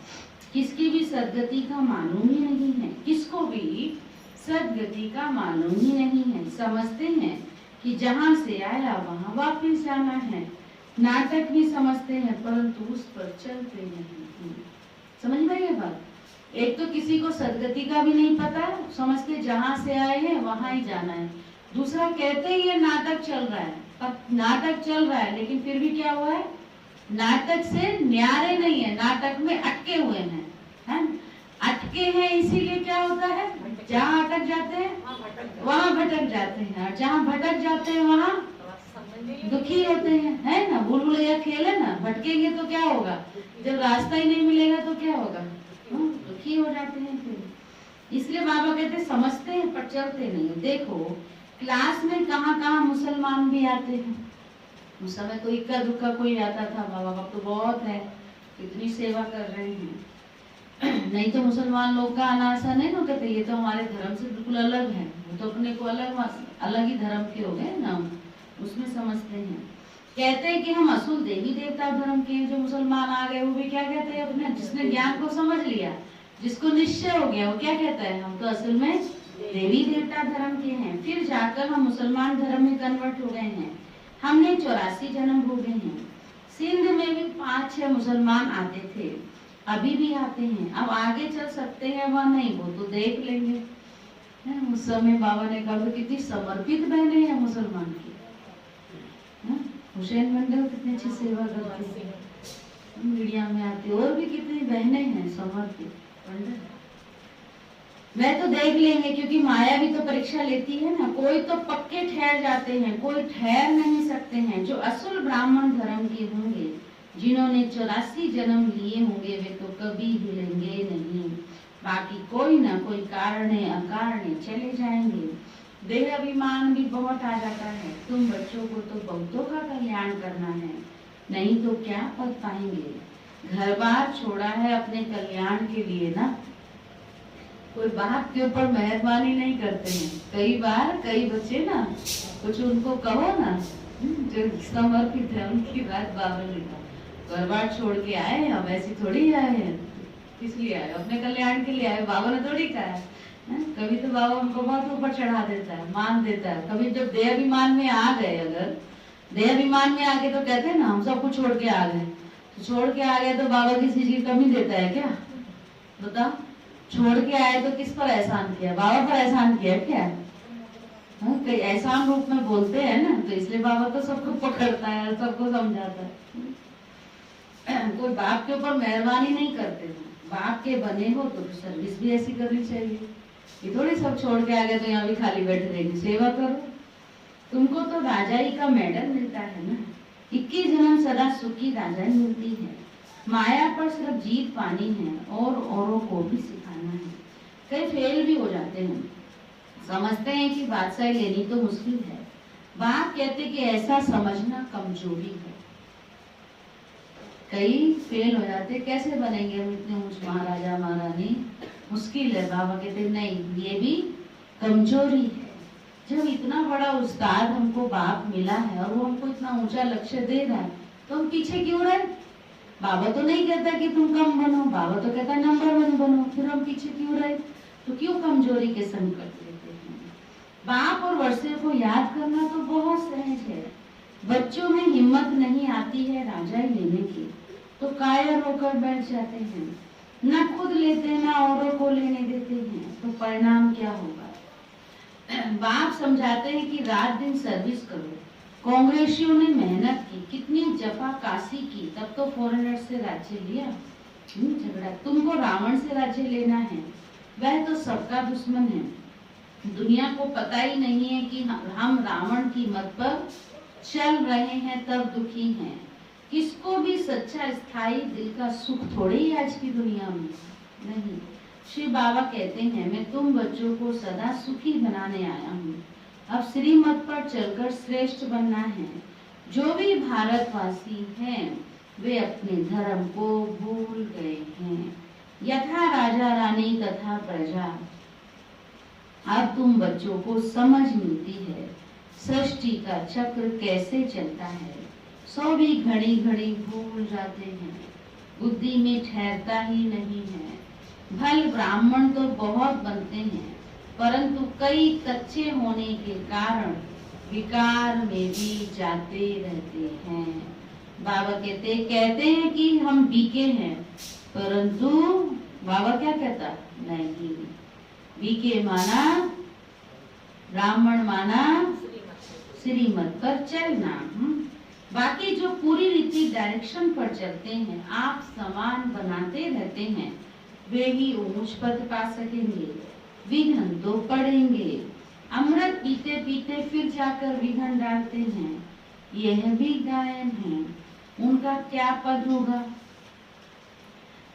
किसकी भी सदगति का मालूम ही नहीं है, किसको भी सदगति का मालूम ही नहीं है। समझते हैं कि जहाँ से आया वहाँ वापस जाना है। नाटक भी समझते हैं परंतु उस पर चलते नहीं। समझ में ये बात? एक तो किसी को सदगति का भी नहीं पता, समझते जहाँ से आए हैं वहाँ ही जाना है। दूसरा कहते ही ये नाटक चल रहा है, नाटक चल रहा है, लेकिन फिर भी क्या हुआ है, नाटक से न्यारे नहीं है, नाटक में अटके हुए हैं, है? अटके हैं इसीलिए क्या होता है, जहाँ अटक जाते हैं वहाँ भटक जाते हैं, और जहाँ भटक जाते हैं वहाँ दुखी होते हैं, है ना। भूल भुलैया खेल है ना, भटकेंगे तो क्या होगा, जब रास्ता ही नहीं मिलेगा तो क्या होगा, दुखी हो जाते हैं फिर। इसलिए बाबा कहते समझते हैं पर चलते नहीं। देखो क्लास में कहाँ कहाँ मुसलमान भी आते हैं। उस समय तो इक्का दुक्का कोई आता था, बाबा अब तो बहुत है, कितनी सेवा कर रहे हैं। नहीं तो मुसलमान लोग का आना ऐसा नहीं ना, कहते ये तो हमारे धर्म से बिल्कुल अलग है, वो तो अपने को अलग ही धर्म के हो गए ना, उसमें समझते हैं। कहते हैं कि हम असूल देवी देवता धर्म के हैं। जो मुसलमान आ गए वो भी क्या कहते हैं, अपने जिसने ज्ञान को समझ लिया, जिसको निश्चय हो गया, वो क्या कहता है, हम तो असल में देवी देवता धर्म के हैं। फिर जाकर हम मुसलमान धर्म में कन्वर्ट हो गए हैं। हमने 84 जन्म भोगे हैं। सिंध में भी 5-6 मुसलमान आते थे, अभी भी आते हैं। अब आगे चल सकते हैं वह नहीं, वो तो देख लेंगे। उस समय बाबा ने कहा कितनी समर्पित बहनें हैं मुसलमान की। हुसैन मंडल कितनी अच्छी सेवा करते हैं, मीडिया में आते, और भी कितनी बहनें हैं समर्पित। वह तो देख लेंगे, क्योंकि माया भी तो परीक्षा लेती है ना। कोई तो पक्के ठहर जाते हैं, कोई ठहर नहीं सकते हैं। जो असल ब्राह्मण धर्म के होंगे, जिन्होंने 84 जन्म लिए होंगे, वे तो कभी हिलेंगे नहीं। बाकी कोई ना कोई कारणे अकारणे चले जाएंगे। देह अभिमान भी बहुत आ जाता है। तुम बच्चों को तो बहुतों का कल्याण करना है, नहीं तो क्या पद पाएंगे। घर बार छोड़ा है अपने कल्याण के लिए ना, कोई बाप के ऊपर मेहरबानी नहीं करते हैं। कई बार कई बच्चे ना, कुछ उनको कहो ना, जो समर्पित है उनकी बात बाबा ने कहा, घर बार छोड़ के आए, अब ऐसी थोड़ी आए हैं, किस लिए आए? अपने कल्याण के लिए आए। बाबा ने थोड़ी कहा है। कभी तो बाबा हमको बहुत ऊपर चढ़ा देता है, मान देता है। कभी जब देहाभिमान में आ गए, अगर देहाभिमान में आके तो कहते हैं ना हम सब कुछ छोड़ के आ गए, तो छोड़ के आ गए तो बाबा किसी चीज की कमी देता है क्या? बताओ, छोड़ के आए तो किस पर एहसान किया? बाबा पर एहसान किया क्या? कई एहसान रूप में बोलते हैं ना, तो इसलिए बाबा तो सबको पकड़ता है, सबको समझाता है। कोई बाप के ऊपर मेहरबानी नहीं करते हैं। बाप के बने हो तो सर्विस भी ऐसी करनी चाहिए। ये थोड़ी सब छोड़ के आ गए तो यहाँ भी खाली बैठे रहेगी, सेवा करो। तुमको तो राजाई का मेडल मिलता है ना, 21 जन्म सदा सुखी राजाई मिलती है। माया पर सिर्फ जीत पानी है और औरों को भी सिखाना है। कई फेल भी हो जाते हैं, समझते हैं कि बादशाही लेनी तो मुश्किल है। बाप कहते कि ऐसा समझना कमजोरी है। कई फेल हो जाते, कैसे बनेंगे हम इतने ऊंच महाराजा महारानी, मुश्किल है। बाबा कहते नहीं, ये भी कमजोरी है। जब इतना बड़ा उस्ताद हमको बाप मिला है और वो हमको इतना ऊंचा लक्ष्य दे रहा है, तो हम पीछे क्यों रहे? बाबा तो नहीं कहता कि तुम कम बनो, बाबा तो कहता नंबर 1 बनो, फिर हम पीछे क्यों रहे? तो क्यों कमजोरी के संकट लेते हैं? बाप और वर्षे को याद करना तो बहुत सहज है। बच्चों में हिम्मत नहीं आती है राजाई लेने की, तो कायर होकर बैठ जाते हैं, न खुद लेते न औरों को लेने देते हैं, तो परिणाम क्या होगा? बाप समझाते हैं कि रात दिन सर्विस करो। कांग्रेसियों ने मेहनत की, कितनी जफाकाशी की, तब तो फॉरेनर से राज्य लिया। झगड़ा, तुमको रावण से राज्य लेना है, वह तो सबका दुश्मन है। दुनिया को पता ही नहीं है कि हम रावण की मत पर चल रहे हैं, तब दुखी हैं। किसको भी सच्चा स्थायी दिल का सुख थोड़े ही आज की दुनिया में नहीं। श्री बाबा कहते हैं मैं तुम बच्चों को सदा सुखी बनाने आया हूँ। अब श्रीमत पर चलकर श्रेष्ठ बनना है। जो भी भारतवासी हैं वे अपने धर्म को भूल गए हैं। यथा राजा रानी तथा प्रजा। अब तुम बच्चों को समझ मिलती है सृष्टि का चक्र कैसे चलता है। सो भी घड़ी घड़ी भूल जाते हैं, बुद्धि में ठहरता ही नहीं है। भल ब्राह्मण तो बहुत बनते हैं, परंतु कई कच्चे होने के कारण विकार में भी जाते रहते हैं। बाबा कहते हैं कि हम बीके हैं, परंतु बाबा क्या कहता? नहीं, बीके माना ब्राह्मण माना श्रीमत पर चलना। बाकी जो पूरी रीति डायरेक्शन पर चलते हैं, आप समान बनाते रहते हैं, वे ही ऊंच पद पा सकेंगे। विघ्न तो पड़ेंगे। अमृत पीते पीते फिर जाकर विघ्न डालते हैं, यह भी गायन है, उनका क्या पद होगा?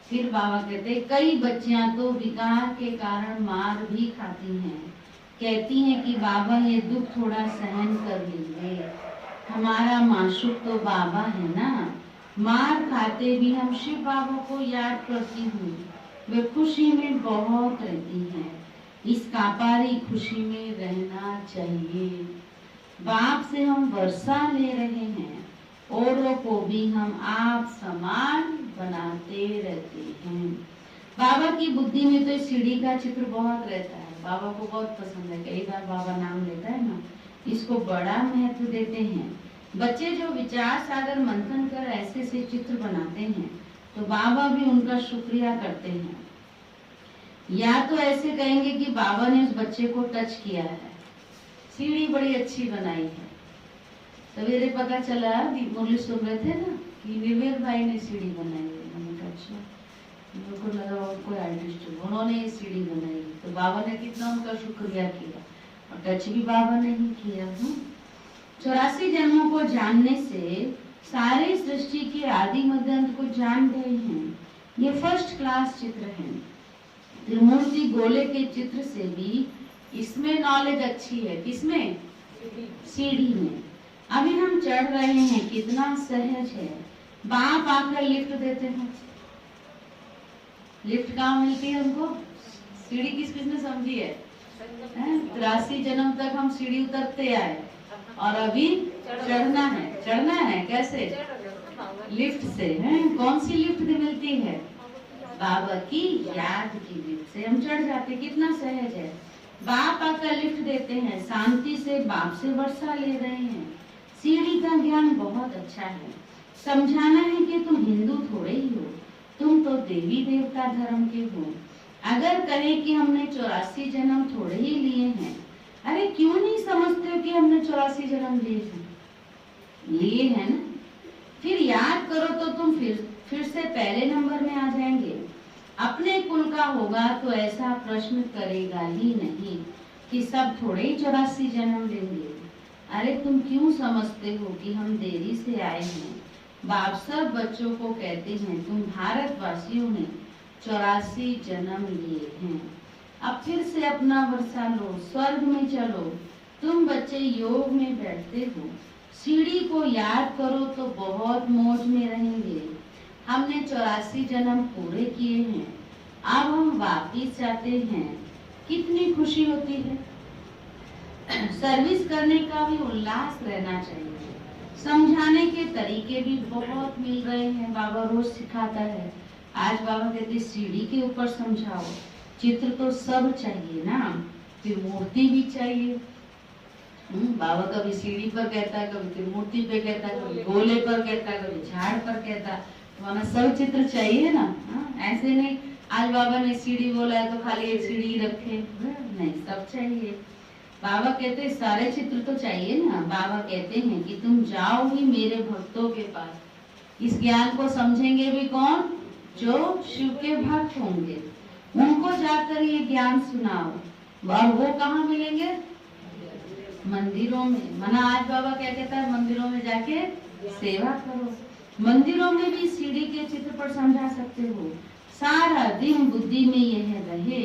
फिर बाबा कहते कई बच्चियां तो विकार के कारण मार भी खाती हैं, कहती हैं कि बाबा ये दुख थोड़ा सहन कर लीजिए, हमारा माशूक तो बाबा है ना। मार खाते भी हम शिव बाबा को याद करती हूँ, वे खुशी में बहुत रहती हैं। इस कापारी खुशी में रहना चाहिए। बाप से हम वर्षा ले रहे हैं, औरों को भी हम आप समान बनाते रहते हैं। बाबा की बुद्धि में तो सीढ़ी का चित्र बहुत रहता है, बाबा को बहुत पसंद है। कई बार बाबा नाम लेता है ना, इसको बड़ा महत्व देते हैं। बच्चे जो विचार सागर मंथन कर ऐसे से चित्र बनाते हैं, तो बाबा भी उनका शुक्रिया करते हैं। या तो ऐसे कहेंगे कि बाबा ने उस बच्चे को टच किया है, सीढ़ी बड़ी अच्छी बनाई है। सवेरे पता चला, मुरली सुन रहे थे ना कि निर्वेद भाई ने सीढ़ी बनाई है। मैंने कहा अच्छा, मेरे को लगा और कोई आर्टिस्ट, उन्होंने ये सीढ़ी बनाई, तो बाबा ने कितना उनका शुक्रिया किया, और टच भी बाबा ने ही किया। 84 जन्मों को जानने से सारी सृष्टि के आदि मध्य अंत को जान गए हैं। ये फर्स्ट क्लास चित्र है। त्रिमूर्ति गोले के चित्र से भी इसमें नॉलेज अच्छी है। किसमें? सीढ़ी में। अभी हम चढ़ रहे हैं, कितना सहज है। बाप आकर लिफ्ट देते हैं। लिफ्ट कहाँ मिलती है हमको? सीढ़ी किस किसने समझी है? 83 जन्म तक हम सीढ़ी उतरते आए और अभी चढ़ना है। चढ़ना है कैसे? लिफ्ट से। हैं कौन सी लिफ्ट मिलती है? बाबा की याद की लिफ्ट से हम चढ़ जाते, कितना सहज है। बाप आकर लिफ्ट देते हैं, शांति से बाप से वर्षा ले रहे हैं। सीढ़ी का ज्ञान बहुत अच्छा है, समझाना है कि तुम हिंदू थोड़े ही हो, तुम तो देवी देवता धर्म के हो। अगर कहें कि हमने 84 जन्म थोड़े ही लिए हैं, अरे क्यों नहीं समझते हो कि हमने 84 जन्म लिए हैं ना। फिर याद करो तो तुम फिर से पहले नंबर में आ जाएंगे। अपने कुल का होगा तो ऐसा प्रश्न करेगा ही नहीं कि सब थोड़े ही 84 जन्म लेंगे। अरे तुम क्यों समझते हो कि हम देरी से आए हैं। बाप सब बच्चों को कहते हैं तुम भारतवासियों ने 84 जन्म लिए हैं। अब फिर से अपना वर्षा लो, स्वर्ग में चलो। तुम बच्चे योग में बैठते हो, सीढ़ी को याद करो तो बहुत मौज में रहेंगे। हमने 84 जन्म पूरे किए हैं, अब हम वापिस जाते हैं। कितनी खुशी होती है। सर्विस करने का भी उल्लास रहना चाहिए। समझाने के तरीके भी बहुत मिल रहे हैं, बाबा रोज सिखाता है। आज बाबा कहते सीढ़ी के ऊपर समझाओ। चित्र तो सब चाहिए ना, फिर मूर्ति भी चाहिए। बाबा कभी सीढ़ी पर कहता है, कभी फिर मूर्ति पे कहता है, कभी गोले पर कहता है, कभी झाड़ पर कहता है। तो सब चित्र चाहिए ना। ऐसे नहीं आज बाबा ने सीढ़ी बोला है तो खाली एक सीढ़ी रखे, नहीं, सब चाहिए। बाबा कहते हैं सारे चित्र तो चाहिए ना। बाबा कहते हैं कि तुम जाओ ही मेरे भक्तों के पास। इस ज्ञान को समझेंगे भी कौन? जो शिव के भक्त होंगे, उनको जाकर ये ज्ञान सुनाओ। और वो कहाँ मिलेंगे? मंदिरों में। मना आज बाबा क्या कहता है, मंदिरों में जाके सेवा करो। मंदिरों में भी सीढ़ी के चित्र पर समझा सकते हो। सारा दिन बुद्धि में यह रहे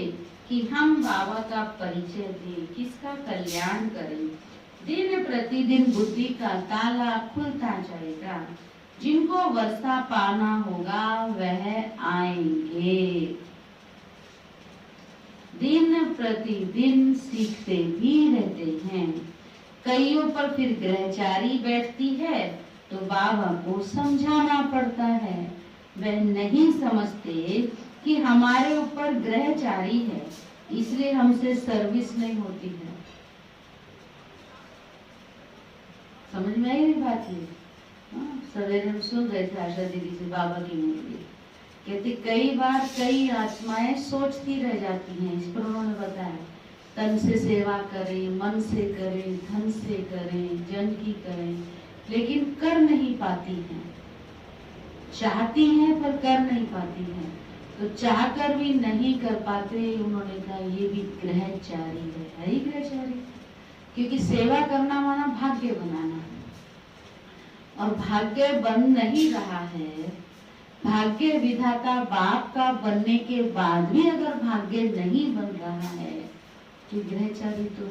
कि हम बाबा का परिचय दें, किसका कल्याण करें। दिन प्रतिदिन बुद्धि का ताला खुलता जाएगा। जिनको वर्षा पाना होगा वह आएंगे। दिन प्रतिदिन सीखते भी रहते हैं। कईयों पर फिर ग्रहचारी बैठती है तो बाबा को समझाना पड़ता है। वह नहीं समझते कि हमारे ऊपर ग्रहचारी है, इसलिए हमसे सर्विस नहीं होती है। समझ में आई मेरी बात? ये सवेरे हम सुन रहे थे आशा दीदी से बाबा की मूर्ति कहते कई बार कई आत्माएं सोचती रह जाती हैं। इस पर उन्होंने बताया तन से सेवा करें, मन से करें, धन से करें, जन की करें, लेकिन कर नहीं पाती हैं। चाहती हैं पर कर नहीं पाती हैं। तो चाहकर भी नहीं कर पाते। उन्होंने कहा ये भी ग्रहचारी है ही ग्रहचारी। क्योंकि सेवा करना माना भाग्य बनाना है, और भाग्य बन नहीं रहा है। भाग्य विधाता बाप का बनने के बाद भी अगर भाग्य नहीं बन रहा है तो ग्रहचारी तो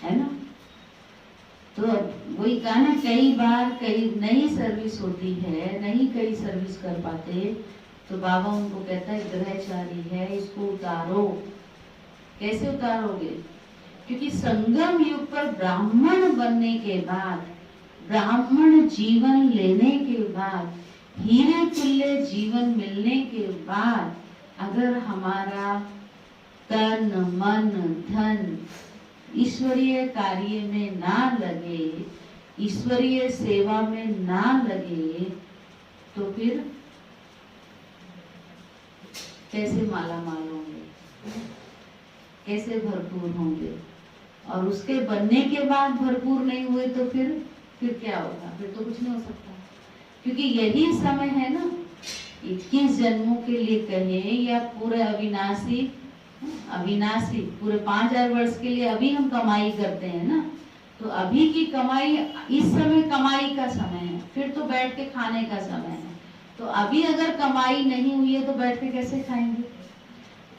है ना। तो वही कहा ना, कई बार कई नई सर्विस होती है, नहीं कई सर्विस कर पाते, तो बाबा उनको कहता है ग्रहचारी है, इसको उतारो। कैसे उतारोगे? क्योंकि संगम युग पर ब्राह्मण बनने के बाद, ब्राह्मण जीवन लेने के बाद, हीरे तुल्य जीवन मिलने के बाद अगर हमारा तन मन धन ईश्वरीय कार्य में ना लगे, ईश्वरीय सेवा में ना लगे, तो फिर कैसे माला माल होंगे, कैसे भरपूर होंगे। और उसके बनने के बाद भरपूर नहीं हुए तो फिर क्या होगा? फिर तो कुछ नहीं हो सकता। क्योंकि यही समय है ना, 21 जन्मों के लिए कहें या पूरे अविनाशी पूरे 5000 वर्ष के लिए अभी हम कमाई करते हैं ना, तो अभी की कमाई इस समय कमाई का समय है, फिर तो बैठ के खाने का समय है। तो अभी अगर कमाई नहीं हुई है तो बैठ के कैसे खाएंगे?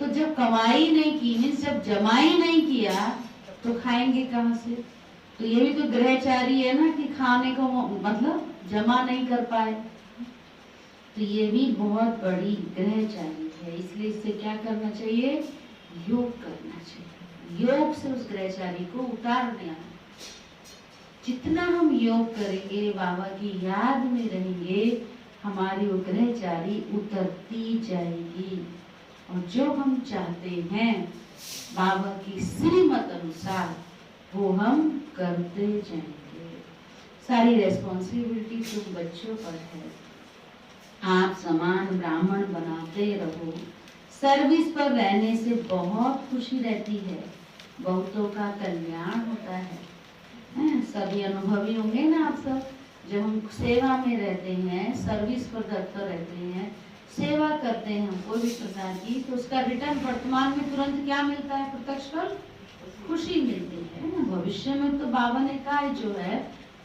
तो जब कमाई नहीं की, मीन्स जब जमाई नहीं किया तो खाएंगे कहाँ से? तो ये भी तो ग्रहचारी है ना कि खाने को मतलब जमा नहीं कर पाए। तो ये भी बहुत बड़ी ग्रहचारी है। इसलिए इससे क्या करना चाहिए? योग करना चाहिए। योग से उस ग्रहचारी को उतार देना। जितना हम योग करेंगे, बाबा की याद में रहेंगे, हमारी उग्रहचारी उतरती जाएगी और जो हम चाहते हैं बाबा की श्रीमत अनुसार वो हम करते जाएंगे। सारी रेस्पॉन्सिबिलिटी तुम बच्चों पर है। आप समान ब्राह्मण बनाते रहो। सर्विस पर रहने से बहुत खुशी रहती है, बहुतों का कल्याण होता है। सभी अनुभवी होंगे ना आप सब। जब हम सेवा में रहते हैं, सर्विस पर तत्पर रहते हैं, सेवा करते हैं हम कोई भी प्रकार की, तो उसका रिटर्न वर्तमान में तुरंत क्या मिलता है? प्रत्यक्ष फल, खुशी मिलती है ना। भविष्य में तो बाबा ने कहा जो है,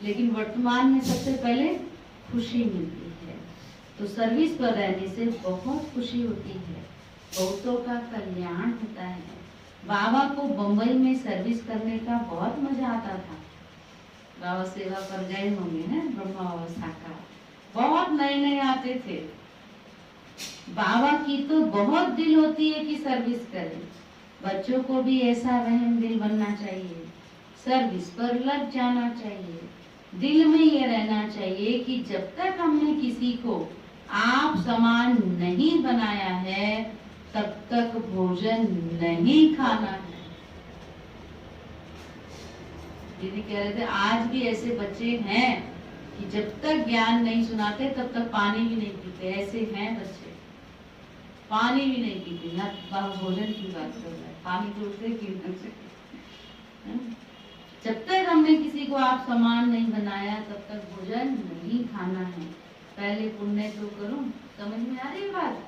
लेकिन वर्तमान में सबसे पहले खुशी मिलती है। तो सर्विस पर रहने से बहुत खुशी होती है, बहुतों का कल्याण होता है। बाबा को बम्बई में सर्विस करने का बहुत मजा आता था। बाबा सेवा पर गए होंगे ना, ब्रह्मावस्था का बहुत नए नए आते थे। बाबा की तो बहुत दिल होती है कि सर्विस करें। बच्चों को भी ऐसा वहम दिल बनना चाहिए, सर्विस पर लग जाना चाहिए। दिल में ये रहना चाहिए कि जब तक हमने किसी को आप समान नहीं बनाया है तब तक भोजन नहीं खाना है। दीदी कह रहे थे आज भी ऐसे बच्चे हैं कि जब तक ज्ञान नहीं सुनाते तब तक पानी भी नहीं पीते। ऐसे हैं बच्चे, पानी भी नहीं पीते। यहाँ भोजन की बात कर रहा है, पानी तो उसे पीना चाहिए। जब तक हमने किसी को आप समान नहीं बनाया तब तक भोजन नहीं खाना है। पहले पुण्य तो करो। समझ में आ रही बात?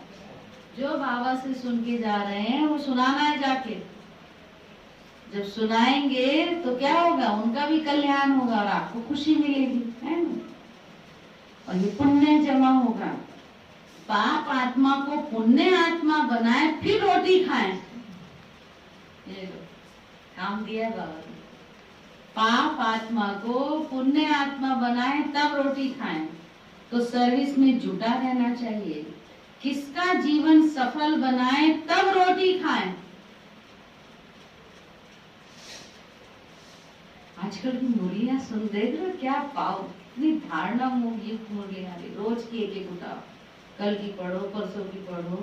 जो बाबा से सुन के जा रहे हैं वो सुनाना है जाके। जब सुनाएंगे तो क्या होगा? उनका भी कल्याण होगा और आपको खुशी मिलेगी, है ना। और ये पुण्य जमा होगा। पाप आत्मा को पुण्य आत्मा बनाए फिर रोटी खाएं। ये लो, काम दिया है बाबा ने। पाप आत्मा को पुण्य आत्मा बनाए तब रोटी खाएं। तो सर्विस में जुटा रहना चाहिए। किसका जीवन सफल बनाए तब रोटी खाएं। आजकल की मुरलियां सुन देख रहे हो क्या पाओ, इतनी धारणा युक्त मुरलियां आ रही, रोज की एक उठाओ। कल की पढ़ो, परसों की पढ़ो,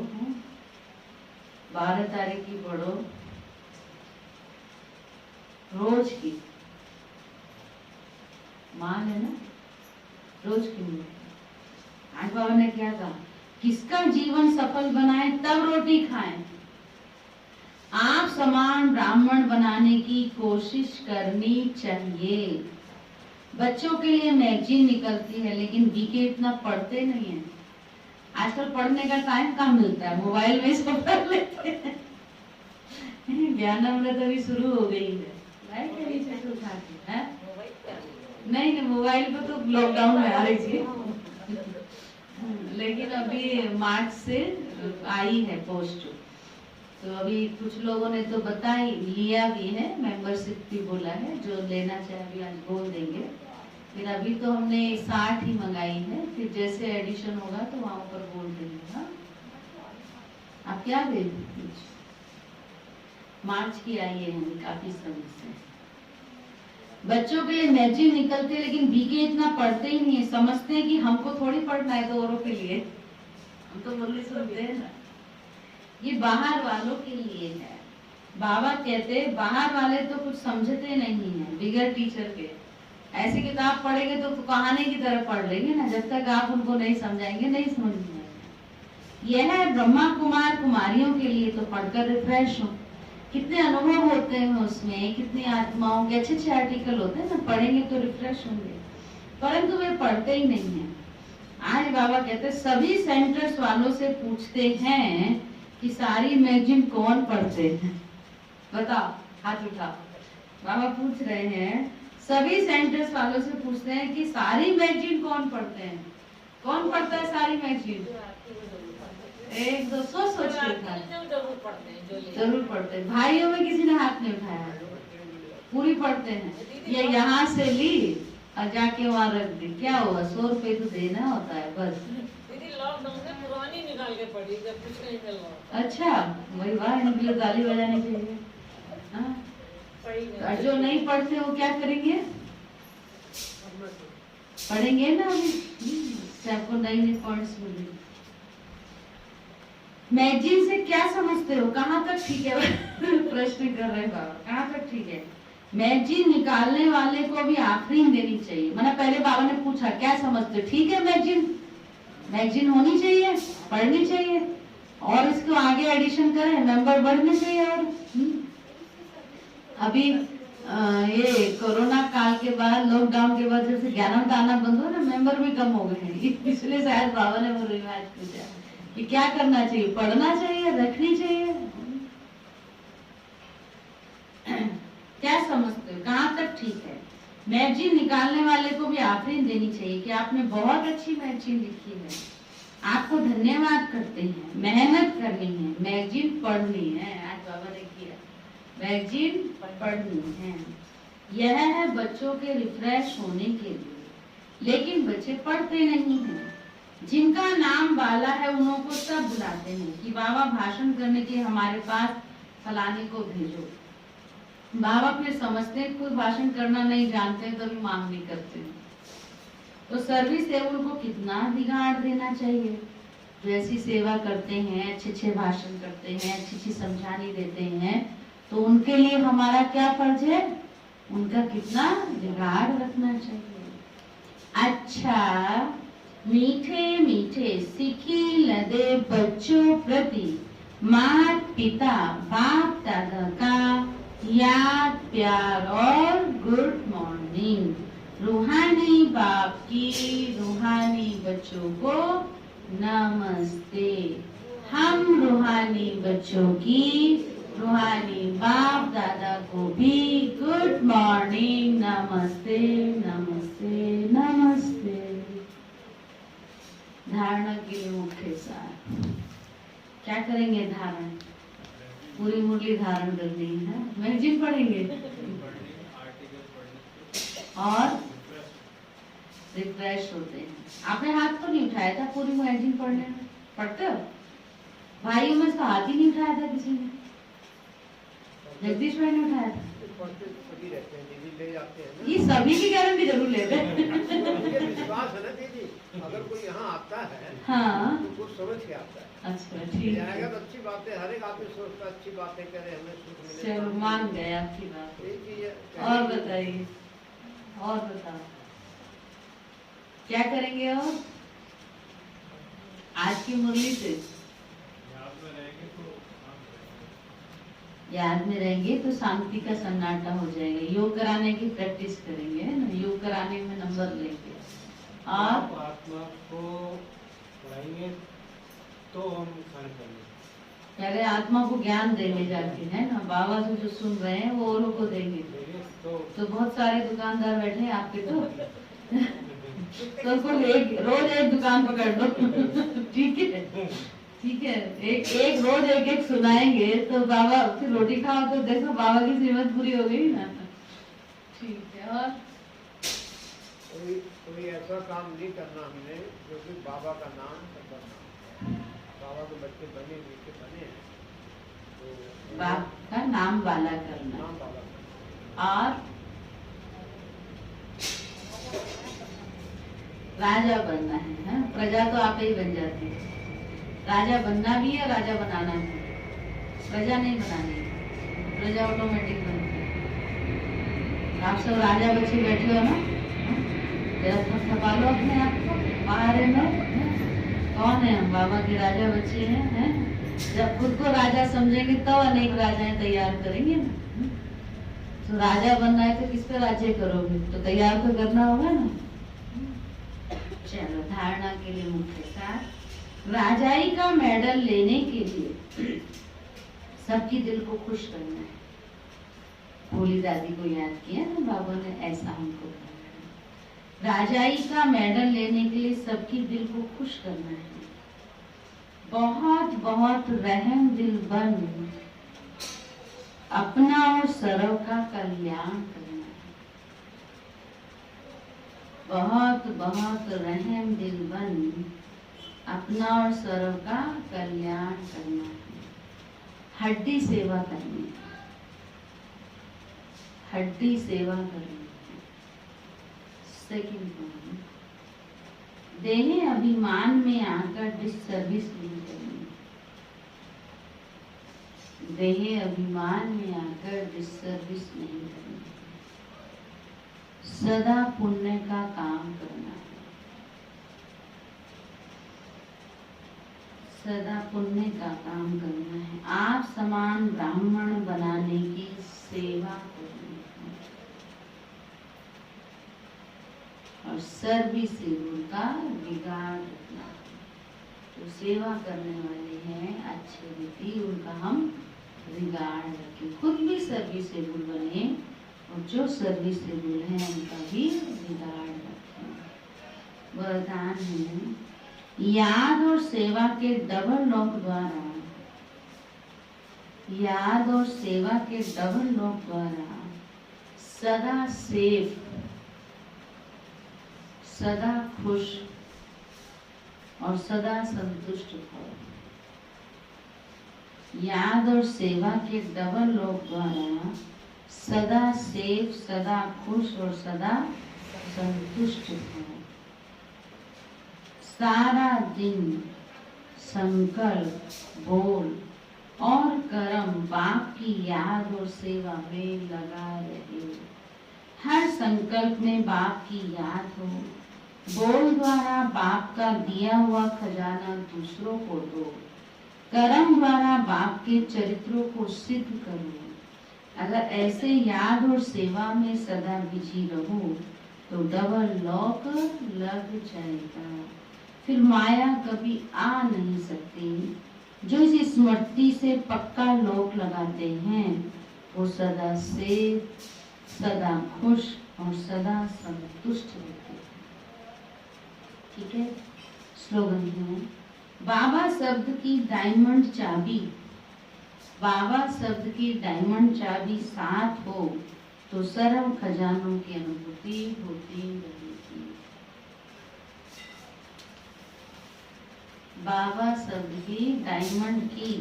12 तारीख की पढ़ो, रोज की मान है ना, रोज की मुरली। आज बाबा ने क्या कहा? किसका जीवन सफल बनाए तब रोटी खाएं। आप समान ब्राह्मण बनाने की कोशिश करनी चाहिए। बच्चों के लिए मैगजीन निकलती है लेकिन बीके इतना पढ़ते नहीं है। आजकल पढ़ने का टाइम कहाँ मिलता है, मोबाइल में सब पढ़ लेते हैं। ज्ञानामृत अभी शुरू हो गई है, नहीं मोबाइल पे तो लॉकडाउन में आ रही थी, लेकिन अभी मार्च से आई है पोस्ट। तो अभी कुछ लोगों ने तो बताई, लिया भी है, मेंबरशिप भी बोला है। जो लेना चाहे अभी आज बोल देंगे। फिर अभी तो हमने 60 ही मंगाई है, फिर जैसे एडिशन होगा तो वहाँ ऊपर बोल देंगे। हाँ, आप क्या भेज? मार्च की आई है, हमें काफी समय से। बच्चों के लिए मैगजीन निकलते लेकिन बीके इतना पढ़ते ही नहीं है। समझते हैं कि हमको थोड़ी पढ़ना है तो औरों के लिए, हम तो मुरली सुनते हैं ना। ये बाहर वालों के लिए है। बाबा कहते बाहर वाले तो कुछ समझते नहीं है बिगैर टीचर के। ऐसी किताब पढ़ेंगे तो कहानी की तरह पढ़ लेंगे ना, जब तक आप उनको नहीं समझाएंगे नहीं समझ में आएगा। यह है ब्रह्मा कुमार कुमारियों के लिए तो पढ़कर रिफ्रेश हो। कितने अनुभव होते हैं उसमें, कितनी आत्माओं के अच्छे अच्छे आर्टिकल होते हैं ना, पढ़ेंगे तो रिफ्रेश होंगे, परंतु वे पढ़ते ही नहीं है। आज बाबा कहते सभी सेंटर्स वालों से पूछते हैं कि सारी मैगजीन कौन पढ़ते हैं, बताओ, हाथ उठाओ। बाबा पूछ रहे हैं, सभी सेंटर्स वालों से पूछते हैं कि सारी मैगजीन कौन पढ़ते हैं। कौन पढ़ता है सारी मैगजीन? एक दो सोच के जरूर पढ़ते हैं। भाइयों में किसी ने हाथ नहीं उठाया, पूरी पढ़ते हैं। ये यहाँ से ली और जाके वहाँ रख दी, क्या हुआ? 100 रुपए तो देना होता है बस। लॉकडाउन में पुरानी निकाल के पढ़ी जब कुछ नहीं मिल रहा। अच्छा, वही वाह, इनके लिए ताली बजानी चाहिए। हाँ? और जो नहीं पढ़ते वो क्या करेंगे? पढ़ेंगे ना अभी। से आपको नई नई पॉइंट्स मिलेंगे। मैगजीन से क्या समझते हो, कहाँ तक ठीक है? प्रश्न कर रहे बाबा, कहाँ तक ठीक है? मैगजीन निकालने वाले को भी आफरीन देनी चाहिए। मैंने पहले बाबा ने पूछा क्या समझते हो, ठीक है मैगजीन, मैगजीन होनी चाहिए, पढ़नी चाहिए, और इसको आगे एडिशन करें, मेंबर बढ़ने चाहिए। और अभी ये कोरोना काल के बाद, लॉकडाउन के बाद जैसे ज्ञानम आना बंद हो ना, मेंबर भी कम हो गए हैं। इसलिए शायद बाबा ने वो रिवाज पूछा कि क्या करना चाहिए, पढ़ना चाहिए, रखनी चाहिए। क्या समझते हो, कहाँ तक ठीक है? मैगजीन निकालने वाले को भी आफरीन देनी चाहिए कि आपने बहुत अच्छी मैगजीन लिखी है, आपको धन्यवाद करते हैं, मेहनत करनी है, मैगजीन पढ़नी है। आज बाबा ने किया, मैगजीन पढ़नी है। यह है बच्चों के रिफ्रेश होने के लिए, लेकिन बच्चे पढ़ते नहीं हैं। जिनका नाम बाला है उन्हों को सब बुलाते हैं कि बाबा भाषण करने के हमारे पास फलाने को भेजो। बाबा फिर समझते हैं खुद भाषण करना नहीं जानते हैं, तभी मांग नहीं करते हैं। तो सर्विस लेवल को कितना बिगाड़ देना चाहिए। जो ऐसी सेवा करते हैं, अच्छे अच्छे भाषण करते हैं, अच्छी अच्छी समझानी देते हैं, तो उनके लिए हमारा क्या फर्ज है, उनका कितना बिगाड़ रखना चाहिए। अच्छा, मीठे मीठे सिखी लदे बच्चों प्रति माता पिता बाप दादा का याद प्यार और गुड मॉर्निंग। रूहानी बाप की रूहानी बच्चों को नमस्ते। हम रूहानी बच्चों की रूहानी बाप दादा को भी गुड मॉर्निंग, नमस्ते नमस्ते नमस्ते। धारणा के लिए मुख्य सार क्या करेंगे? धारण, पूरी मुरली धारण करनी है, मैगजीन पढ़ेंगे और रिफ्रेश होते हैं। आपने हाथ तो नहीं उठाया था पूरी मैगजीन पढ़ने में? पढ़ते हो? भाइयों में इसका हाथ ही नहीं उठाया था किसी ने। जगदीश भाई ने उठाया था। सभी रहते हैं, दीदी ले जाते हैं ना। ये सभी की गारंटी जरूर लेते हैं। मुझे विश्वास है ना दीदी, अगर कोई यहाँ आता है हाँ, तो कुछ समझ के आता है। अच्छा ठीक आएगा है, तो अच्छी बात है, हर एक आदमी सोचता अच्छी बातें करे, हमें सुख मिले। चलो मान गए आपकी बात। यही चीज है। और बताइए, और बताओ क्या करेंगे? और आज की मुरली से याद में रहेंगे तो शांति का सन्नाटा हो जाएगा। योग कराने की प्रैक्टिस करेंगे, है ना? योग कराने में नंबर लेंगे। और आत्मा को पढ़ाएंगे तो हम खाना करेंगे। पहले आत्मा को ज्ञान देने जाके, है ना? बाबा से जो सुन रहे हैं वो औरों को देंगे। तो बहुत सारे दुकानदार बैठे हैं आपके, तो रोज एक दुकान पकड़ लो। ठीक है, ठीक है, एक रोज एक सुनाएंगे तो बाबा फिर रोटी खाओ तो देखो बाबा की श्रीमत पूरी हो गई ना। ठीक है, और कोई ऐसा काम नहीं करना हमने जो कि बाबा का नाम करना। बाबा के बच्चे बने हैं तो बाप का नाम वाला करना। नाम बाबा करना। और राजा बनना है, प्रजा तो आप ही बन जाती है। राजा बनना भी है, राजा बनाना भी है। प्रजा नहीं बनानी है, प्रजा ऑटोमेटिक बनती है। आप सब राजा बच्चे बैठे हो ना, जरा थपथपा लो अपने आप को बाहर में। कौन है हम? बाबा के राजा बच्चे हैं। जब खुद को राजा समझेंगे तब अनेक राजाएं तैयार करेंगे ना। तो राजा बनना है तो किस पे राज्य करोगे? तो तैयार तो करना होगा ना। चलो, धारणा के लिए मुख्य सार, राजाई का मेडल लेने के लिए सबकी दिल को खुश करना है। भोली दादी को याद किया ना बाबा ने, ऐसा हमको करना है। राजाई का मेडल लेने के लिए सबकी दिल को खुश करना है। बहुत बहुत रहम दिल बन अपना और सर्व का कल्याण करना है। बहुत बहुत रहम दिल बन अपना और सर्व का कल्याण करना है। हड्डी सेवा करनी है, हड्डी सेवा करनी है। सेकंड पॉइंट, देह अभिमान में आकर डिससर्विस नहीं करनी। देह अभिमान में आकर डिससर्विस नहीं करनी। सदा पुण्य का काम करना है। सदा पुण्य का काम करना है। आप समान ब्राह्मण बनाने की सेवा करनी है और सर्विसेबल का रिगार्ड रखना है। जो सेवा करने वाले हैं अच्छे व्यक्ति, उनका हम रिगार्ड रखें। खुद भी सर्विसेबल बने और जो सर्विसेबल है उनका भी रिगार्ड रखें। वरदान है, याद और सेवा के डबल लॉक द्वारा, याद और सेवा के डबल लॉक द्वारा सदा सेफ, सदा खुश और सदा संतुष्ट हो। याद और सेवा के डबल लॉक द्वारा सदा सेफ, सदा खुश और सदा संतुष्ट हो। सारा दिन संकल्प, बोल और कर्म बाप की याद और सेवा में लगा रहे। हर संकल्प में बाप की याद हो। बोल द्वारा बाप का दिया हुआ खजाना दूसरों को दो। कर्म द्वारा बाप के चरित्रों को सिद्ध करो। अगर ऐसे याद और सेवा में सदा बिजी रहो तो डबल लॉक लग जाएगा। फिर माया कभी आ नहीं सकती। जो इस स्मृति से पक्का लॉक लगाते हैं वो सदा सेफ, सदा खुश और सदा संतुष्ट रहते हैं। ठीक है। स्लोगन है, बाबा शब्द की डायमंड चाबी, बाबा शब्द की डायमंड चाबी साथ हो तो सर्व खजानों की अनुभूति होती रहेगी। बाबा शब्द की डायमंड की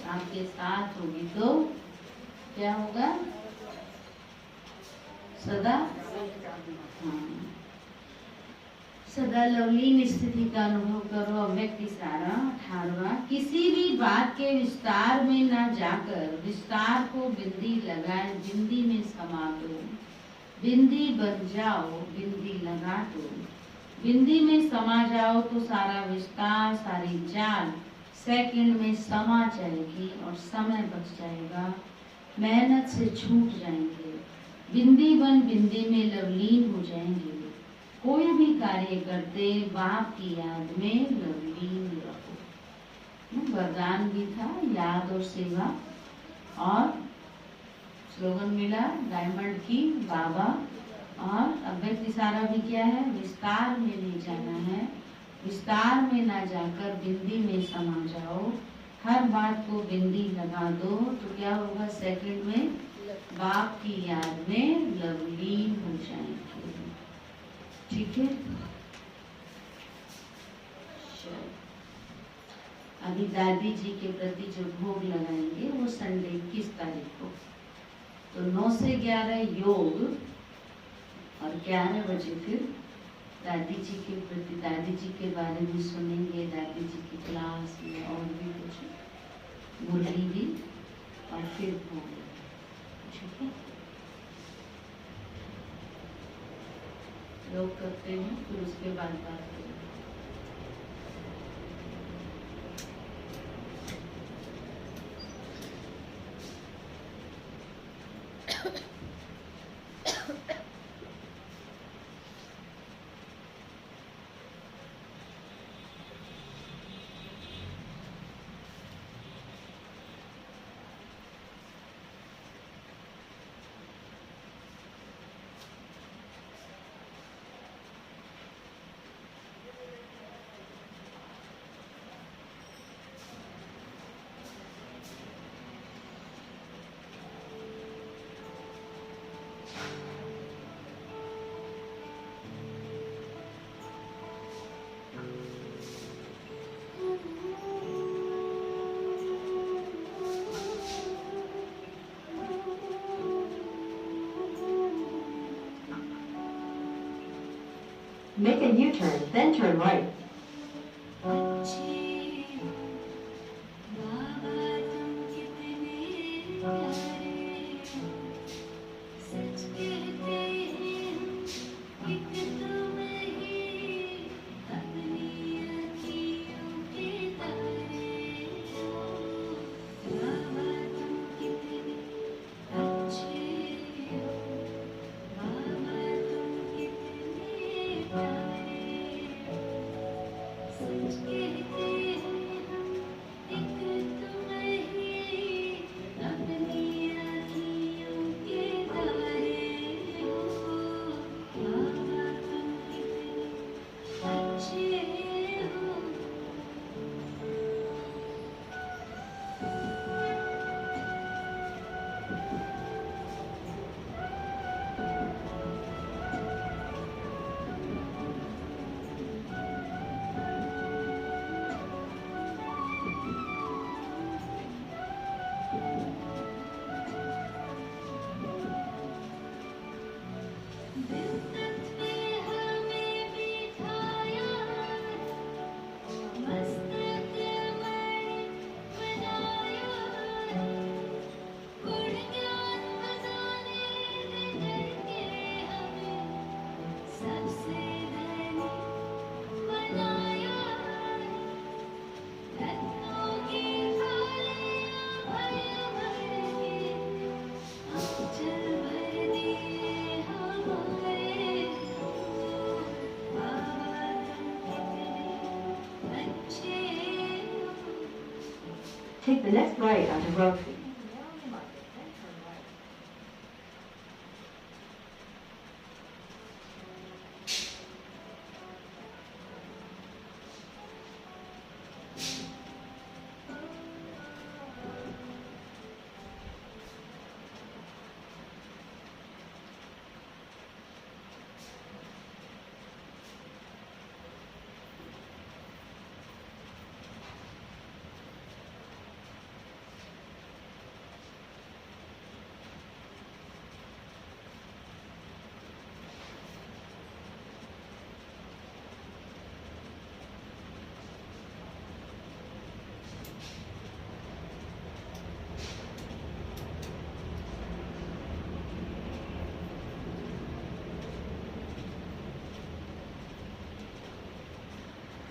आपके साथ होगी तो क्या होगा? सदा, हाँ, सदा लवलीन स्थिति का अनुभव करो। अव्यक्त इशारा 18वां, किसी भी बात के विस्तार में ना जाकर विस्तार को बिंदी लगाए बिंदी में समा दो। बिंदी बन जाओ, बिंदी लगा दो। बिंदी में समा जाओ तो सारा विस्तार, सारी जान सेकंड में समा जाएगी और समय बच जाएगा। मेहनत से छूट जाएंगे। बिंदी बन बिंदी में लवलीन हो जाएंगे। कोई भी कार्य करते बाप की याद में लवलीन रहो। वरदान भी था याद और सेवा, और स्लोगन मिला डायमंड की बाबा, और अव्यक्त इशारा भी क्या है? विस्तार में नहीं जाना है। विस्तार में ना जाकर बिंदी में समा जाओ। हर बात को बिंदी लगा दो तो क्या होगा? सेकंड में बाप की याद में लवलीन हो जाएंगे। ठीक है। अभी दादी जी के प्रति जो भोग लगाएंगे वो संडे 21 तारीख को, तो 9 से 11 योग और 11 बजे फिर दादी जी के प्रति, दादी जी के बारे में सुनेंगे। दादी जी की क्लास में और भी कुछ मुरली भी, और फिर भोग। ठीक है। योग करते हैं फिर उसके बाद बात करेंगे। Make a U-turn, then turn right. Take the next right onto Road Street.